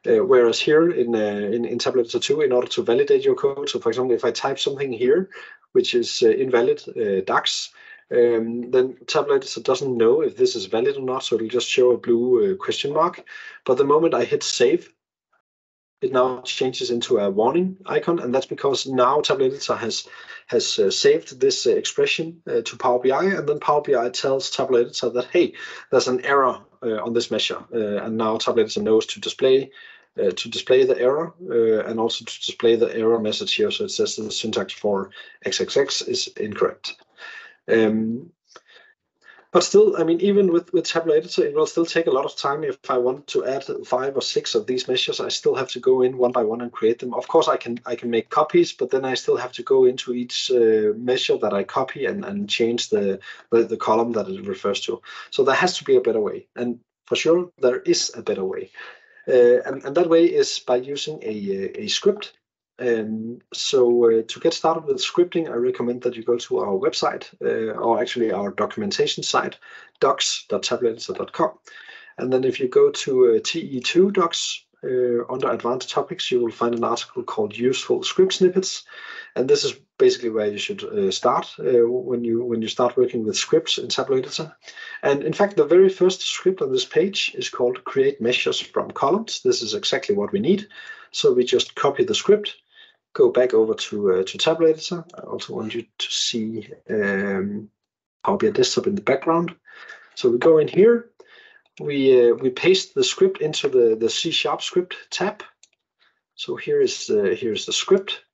Whereas here in Tabular Editor 2, in order to validate your code, so for example, if I type something here which is invalid DAX, then Tabular Editor doesn't know if this is valid or not, so it'll just show a blue question mark. But the moment I hit save, it now changes into a warning icon, and that's because now Tabular Editor has saved this expression to Power BI, and then Power BI tells Tabular Editor that, hey, there's an error on this measure, and now Tabular Editor knows to display the error and also to display the error message here. So it says the syntax for XXX is incorrect. But still, I mean, even with Tabular Editor, it will still take a lot of time. If I want to add 5 or 6 of these measures, I still have to go in one by one and create them. Of course, I can make copies, but then I still have to go into each measure that I copy and change the column that it refers to. So there has to be a better way, and for sure there is a better way. And that way is by using a script. So to get started with scripting, I recommend that you go to our website, or actually our documentation site, docs.tabulaeditor.com. And then if you go to TE2 docs, under advanced topics, you will find an article called Useful Script Snippets. And this is basically where you should start when you start working with scripts in Tabular Editor. And in fact, the very first script on this page is called Create Measures from Columns. This is exactly what we need. So we just copy the script, go back over to Tabular Editor. I also want you to see Power BI Desktop in the background. So we go in here, we paste the script into the C# script tab. So here's the script.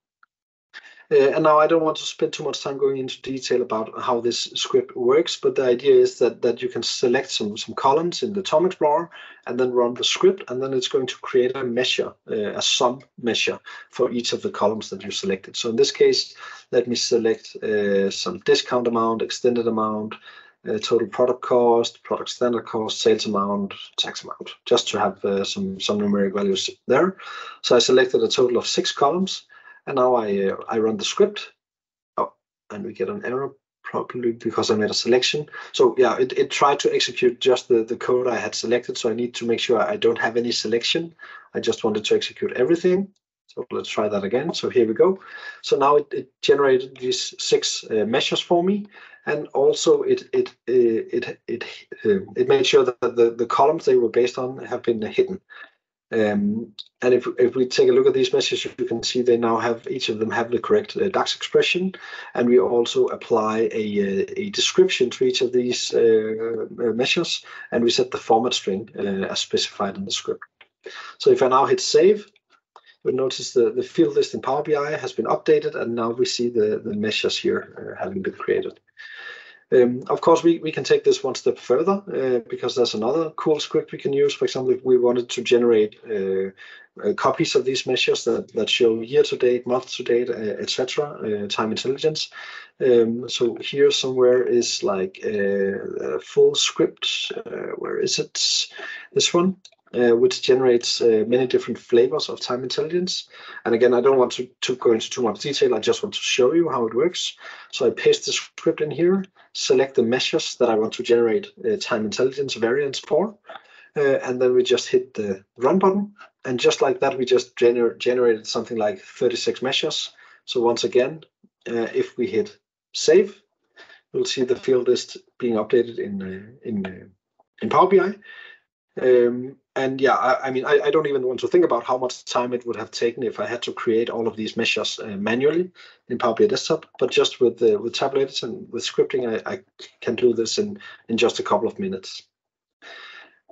And now I don't want to spend too much time going into detail about how this script works, but the idea is that you can select some columns in the Tom Explorer and then run the script, and then it's going to create a measure, a sum measure for each of the columns that you selected. So in this case, let me select some discount amount, extended amount, total product cost, product standard cost, sales amount, tax amount, just to have some numeric values there. So I selected a total of 6 columns. And now I run the script. Oh, and we get an error probably because I made a selection. So yeah, it tried to execute just the code I had selected. So I need to make sure I don't have any selection. I just wanted to execute everything. So let's try that again. So here we go. So now it generated these 6 measures for me, and also it made sure that the columns they were based on have been hidden. And if we take a look at these measures, you can see they now have, each of them have the correct DAX expression, and we also apply a description to each of these measures, and we set the format string as specified in the script. So if I now hit save, you'll notice the field list in Power BI has been updated, and now we see the measures here having been created. Of course, we can take this one step further because there's another cool script we can use. For example, if we wanted to generate copies of these measures that show year to date, month to date, etc., time intelligence. So here somewhere is like a full script. Where is it? This one. Which generates many different flavors of time intelligence. And again, I don't want to go into too much detail. I just want to show you how it works. So I paste the script in here, select the measures that I want to generate time intelligence variants for, and then we just hit the run button. And just like that, we just generated something like 36 measures. So once again, if we hit save, we'll see the field list being updated in Power BI. And yeah, I mean, I don't even want to think about how much time it would have taken if I had to create all of these measures manually in Power BI Desktop. But just with Tabular Editor and with scripting, I can do this in just a couple of minutes.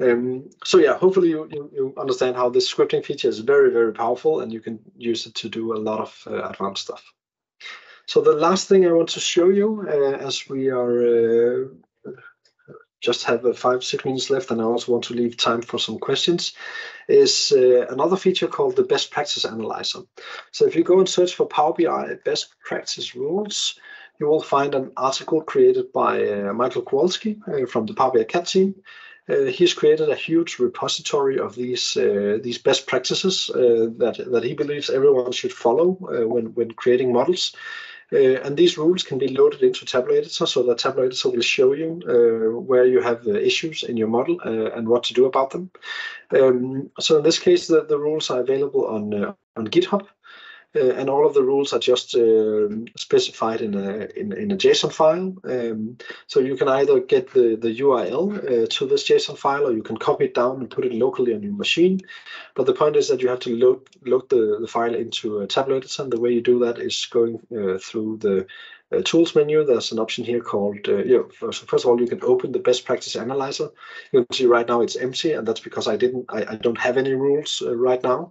So yeah, hopefully you understand how this scripting feature is very, very powerful, and you can use it to do a lot of advanced stuff. So the last thing I want to show you as we are just have 5-6 minutes left, and I also want to leave time for some questions, is another feature called the Best Practice Analyzer. So if you go and search for Power BI Best Practice Rules, you will find an article created by Michael Kowalski from the Power BI CAT team. He's created a huge repository of these best practices that he believes everyone should follow when creating models. And these rules can be loaded into Tabular Editor, so that Tabular Editor will show you where you have issues in your model and what to do about them. So in this case, the rules are available on GitHub. And all of the rules are just specified in a JSON file. So you can either get the URL to this JSON file, or you can copy it down and put it locally on your machine. But the point is that you have to load the file into a Tabular Editor, and the way you do that is going through the tools menu. There's an option here called, first of all, you can open the Best Practice Analyzer. You can see right now it's empty, and that's because I don't have any rules right now.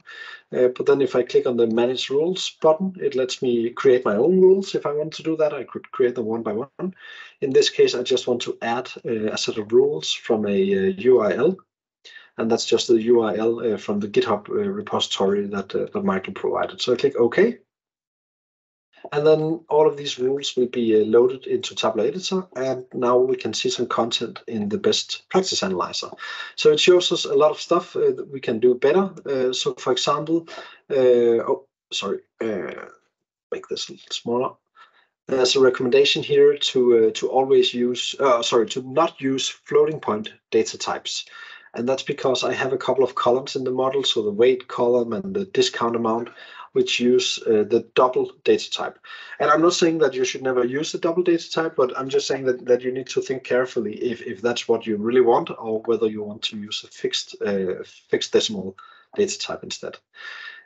But then if I click on the Manage Rules button, it lets me create my own rules. If I want to do that, I could create them one by one. In this case, I just want to add a set of rules from a URL. And that's just the URL from the GitHub repository that Michael provided. So I click OK. And then all of these rules will be loaded into Tabular Editor, and now we can see some content in the Best Practice Analyzer. So it shows us a lot of stuff that we can do better. So for example, make this a little smaller. There's a recommendation here to always use, to not use floating point data types. And that's because I have a couple of columns in the model, so the weight column and the discount amount, which use the double data type. And I'm not saying that you should never use the double data type, but I'm just saying that you need to think carefully if that's what you really want, or whether you want to use a fixed decimal data type instead.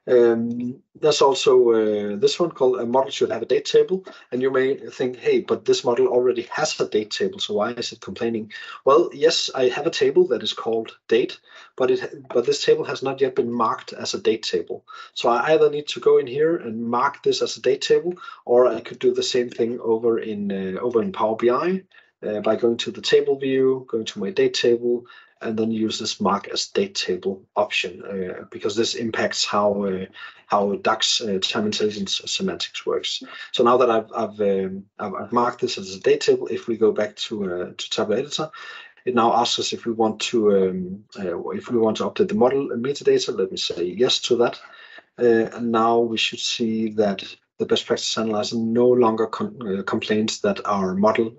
There's also this one called a model should have a date table, and you may think, hey, but this model already has a date table, so why is it complaining? Well, yes, I have a table that is called date, but this table has not yet been marked as a date table. So I either need to go in here and mark this as a date table, or I could do the same thing over in Power BI by going to the table view, going to my date table, and then use this mark as date table option because this impacts how DAX time intelligence semantics works. So now that I've marked this as a date table, if we go back to Tabular Editor, it now asks us if we want to update the model metadata. Let me say yes to that, and now we should see that the Best Practice Analyzer no longer complains that our model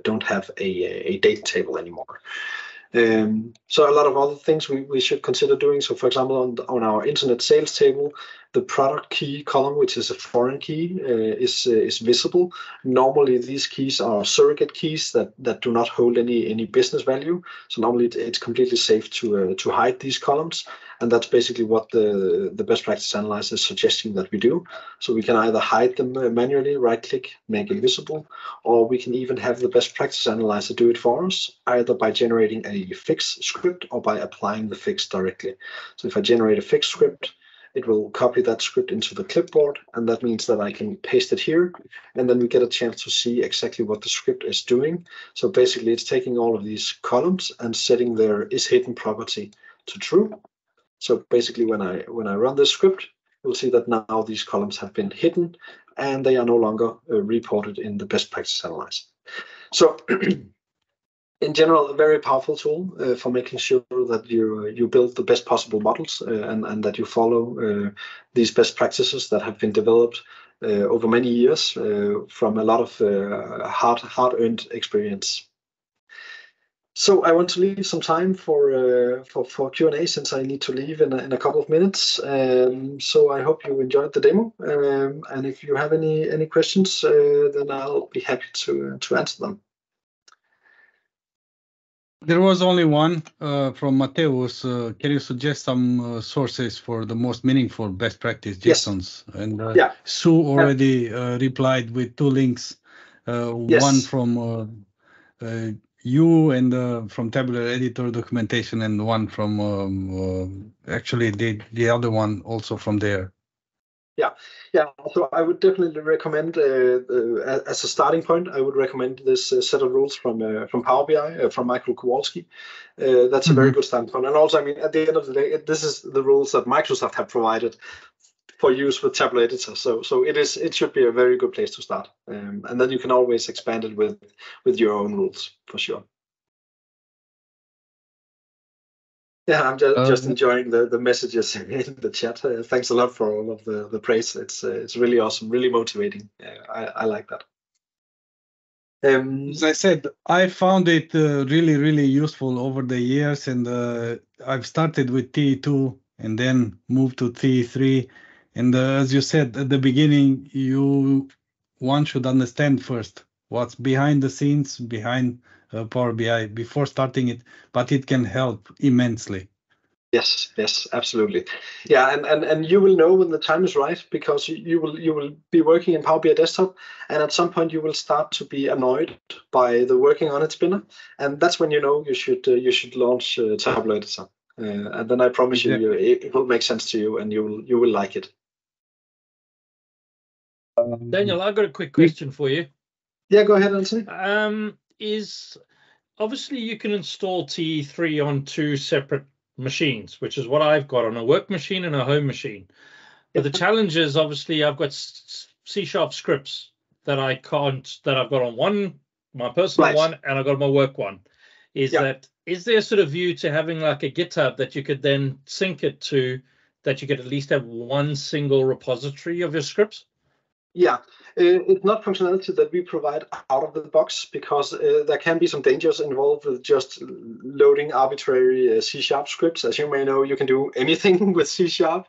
don't have a date table anymore. So a lot of other things we should consider doing. So for example, on our internet sales table, the product key column, which is a foreign key, is visible. Normally these keys are surrogate keys that do not hold any business value. So normally it's completely safe to hide these columns. And that's basically what the Best Practice Analyzer is suggesting that we do. So we can either hide them manually, right-click, make it visible, or we can even have the Best Practice Analyzer do it for us, either by generating a fix script or by applying the fix directly. So if I generate a fix script, it will copy that script into the clipboard, and that means that I can paste it here, and then we get a chance to see exactly what the script is doing. So basically, it's taking all of these columns and setting their isHidden property to true. So basically, when I run this script, you'll see that now these columns have been hidden, and they are no longer reported in the Best Practice Analyzer. So in general, a very powerful tool for making sure that you build the best possible models and that you follow these best practices that have been developed over many years from a lot of hard-earned experience. So I want to leave some time for Q&A since I need to leave in a couple of minutes. So I hope you enjoyed the demo. And if you have any questions, then I'll be happy to answer them. There was only one from Mateus. Can you suggest some sources for the most meaningful best practice JSONs? Yes. And Sue already replied with 2 links, one from you and from Tabular Editor documentation, and one from actually the other one also from there. Yeah. So I would definitely recommend, as a starting point, I would recommend this set of rules from Power BI from Michael Kowalski. That's a very good starting point. And also, I mean, at the end of the day, this is the rules that Microsoft have provided for use with Tabular Editor. So it should be a very good place to start. And then you can always expand it with your own rules for sure. Yeah, I'm just enjoying the messages in the chat. Thanks a lot for all of the praise. It's really awesome, really motivating. I like that. As I said, I found it really, really useful over the years, and I've started with TE2 and then moved to TE3. And as you said at the beginning, one should understand first what's behind the scenes, behind Power BI before starting it, but it can help immensely. Yes, absolutely. Yeah, and you will know when the time is right, because you will be working in Power BI Desktop, and at some point you will start to be annoyed by the working on it spinner, and that's when you know you should launch Tabular Editor, and then I promise you it will make sense to you, and you will like it. Daniel, I've got a quick question for you. Yeah, go ahead, Anthony. Is obviously you can install TE3 on two separate machines, which is what I've got on a work machine and a home machine. But the challenge is, obviously, I've got C# scripts that I've got on my personal one, and I've got my work one. Is there sort of view to having like a GitHub that you could then sync it to, that you could at least have one single repository of your scripts? Yeah, it's not functionality that we provide out of the box, because there can be some dangers involved with just loading arbitrary C# scripts. As you may know, you can do anything with C#. So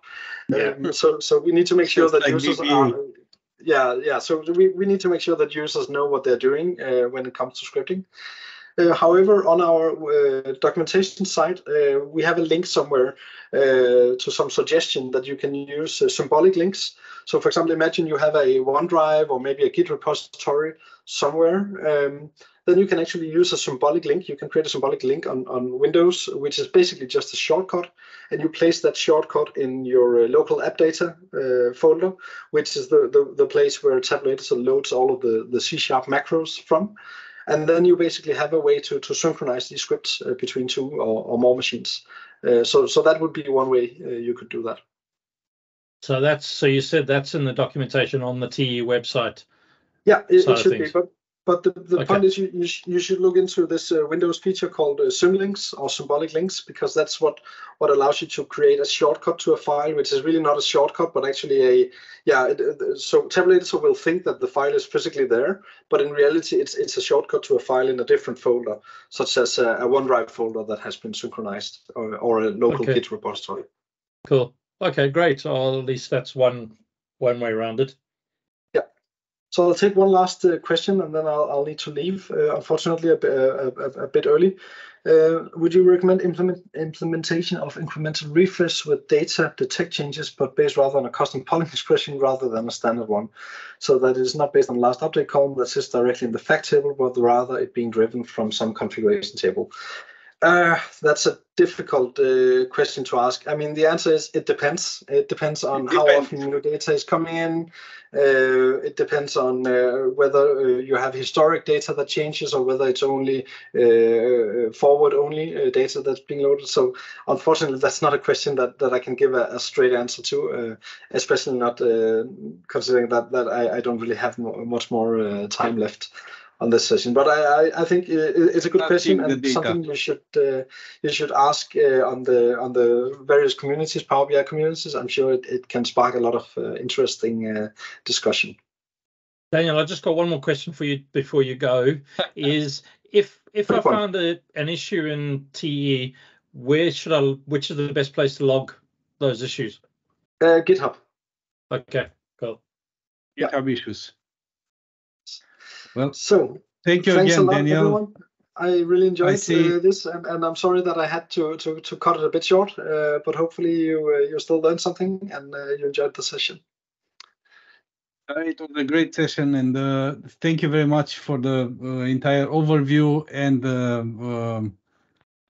we need to make sure that users are. So we need to make sure that users know what they're doing when it comes to scripting. However, on our documentation site, we have a link somewhere to some suggestion that you can use symbolic links. So, for example, imagine you have a OneDrive or maybe a Git repository somewhere. Then you can actually use a symbolic link. You can create a symbolic link on Windows, which is basically just a shortcut, and you place that shortcut in your local app data folder, which is the place where Tabular Editor loads all of the C# macros from. And then you basically have a way to synchronize these scripts between two or more machines. So that would be one way you could do that. So you said that's in the documentation on the TE website. Yeah, it should be. But the point is, you should look into this Windows feature called symlinks or symbolic links, because that's what allows you to create a shortcut to a file, which is really not a shortcut, but actually so Tabular Editor will think that the file is physically there, but in reality it's a shortcut to a file in a different folder, such as a OneDrive folder that has been synchronized, or a local Git repository. Cool. Okay, great. So at least that's one way around it. So I'll take one last question, and then I'll need to leave, unfortunately, a bit early. Would you recommend implementation of incremental refresh with data detect changes, but based rather on a custom polling expression rather than a standard one? So that is not based on last update column that sits directly in the fact table, but rather it being driven from some configuration table. That's a difficult question to ask. I mean, the answer is it depends. It depends on how often new data is coming in. It depends on whether you have historic data that changes, or whether it's only forward-only data that's being loaded. So unfortunately, that's not a question that I can give a straight answer to, especially not considering that I don't really have much more time left on this session. But I think it's a good question, and something you should ask on the various communities, Power BI communities. I'm sure it can spark a lot of interesting discussion. Daniel, I just got one more question for you before you go. Is if I found an issue in TE, which is the best place to log those issues? GitHub. Okay, cool. GitHub issues. Well, so thank you thanks again, a lot, Daniel. Everyone. I really enjoyed this, and I'm sorry that I had to cut it a bit short, but hopefully you still learned something and you enjoyed the session. It was a great session, and thank you very much for the entire overview and the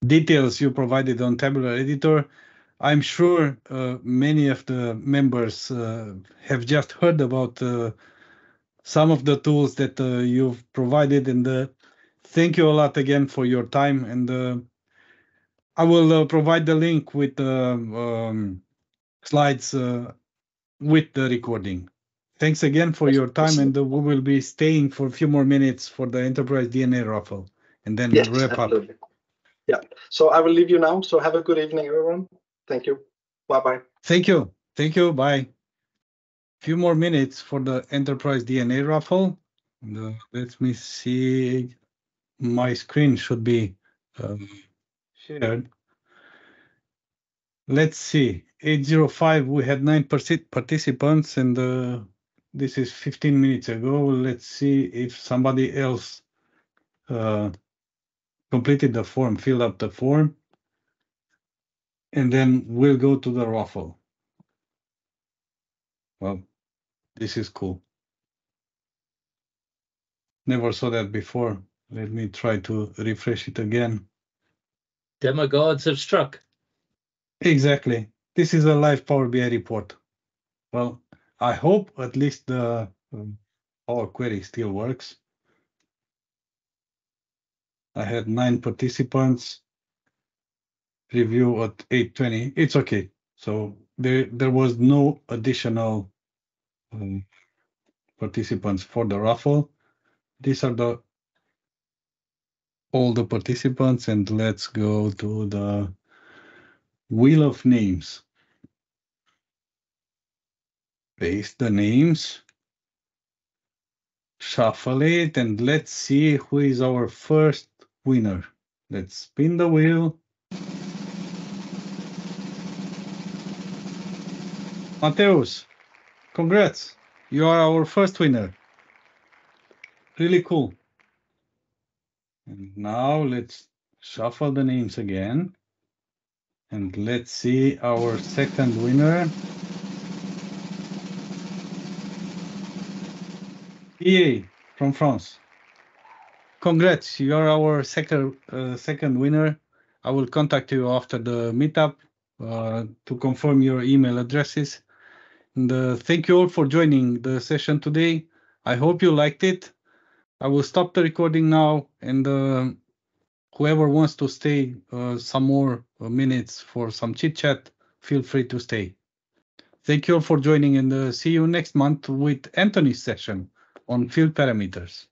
details you provided on Tabular Editor. I'm sure many of the members have just heard about some of the tools that you've provided, and thank you a lot again for your time. And I will provide the link with the slides with the recording. Thanks again for your time, and we will be staying for a few more minutes for the Enterprise DNA raffle, and then Yes, wrap absolutely. up. Yeah. So I will leave you now. So have a good evening, everyone. Thank you. Bye-bye. Thank you. Thank you. Bye. Few more minutes for the Enterprise DNA raffle. Let me see. My screen should be shared. Let's see. 805, we had 9 participants, and this is 15 minutes ago. Let's see if somebody else completed the form, filled up the form, and then we'll go to the raffle. Well, this is cool. Never saw that before. Let me try to refresh it again. Demigods have struck. Exactly. This is a live Power BI report. Well, I hope at least the Power Query still works. I had 9 participants. Review at 8:20. It's okay. So there was no additional participants for the raffle. These are all the participants, and let's go to the wheel of names. Paste the names, shuffle it, and let's see who is our first winner. Let's spin the wheel. Mateus, congrats. You are our first winner. Really cool. And now let's shuffle the names again. And let's see our second winner. EA from France. Congrats, you are our second winner. I will contact you after the meetup to confirm your email addresses. And thank you all for joining the session today. I hope you liked it. I will stop the recording now, and whoever wants to stay some more minutes for some chit chat, feel free to stay. Thank you all for joining, and see you next month with Anthony's session on field parameters.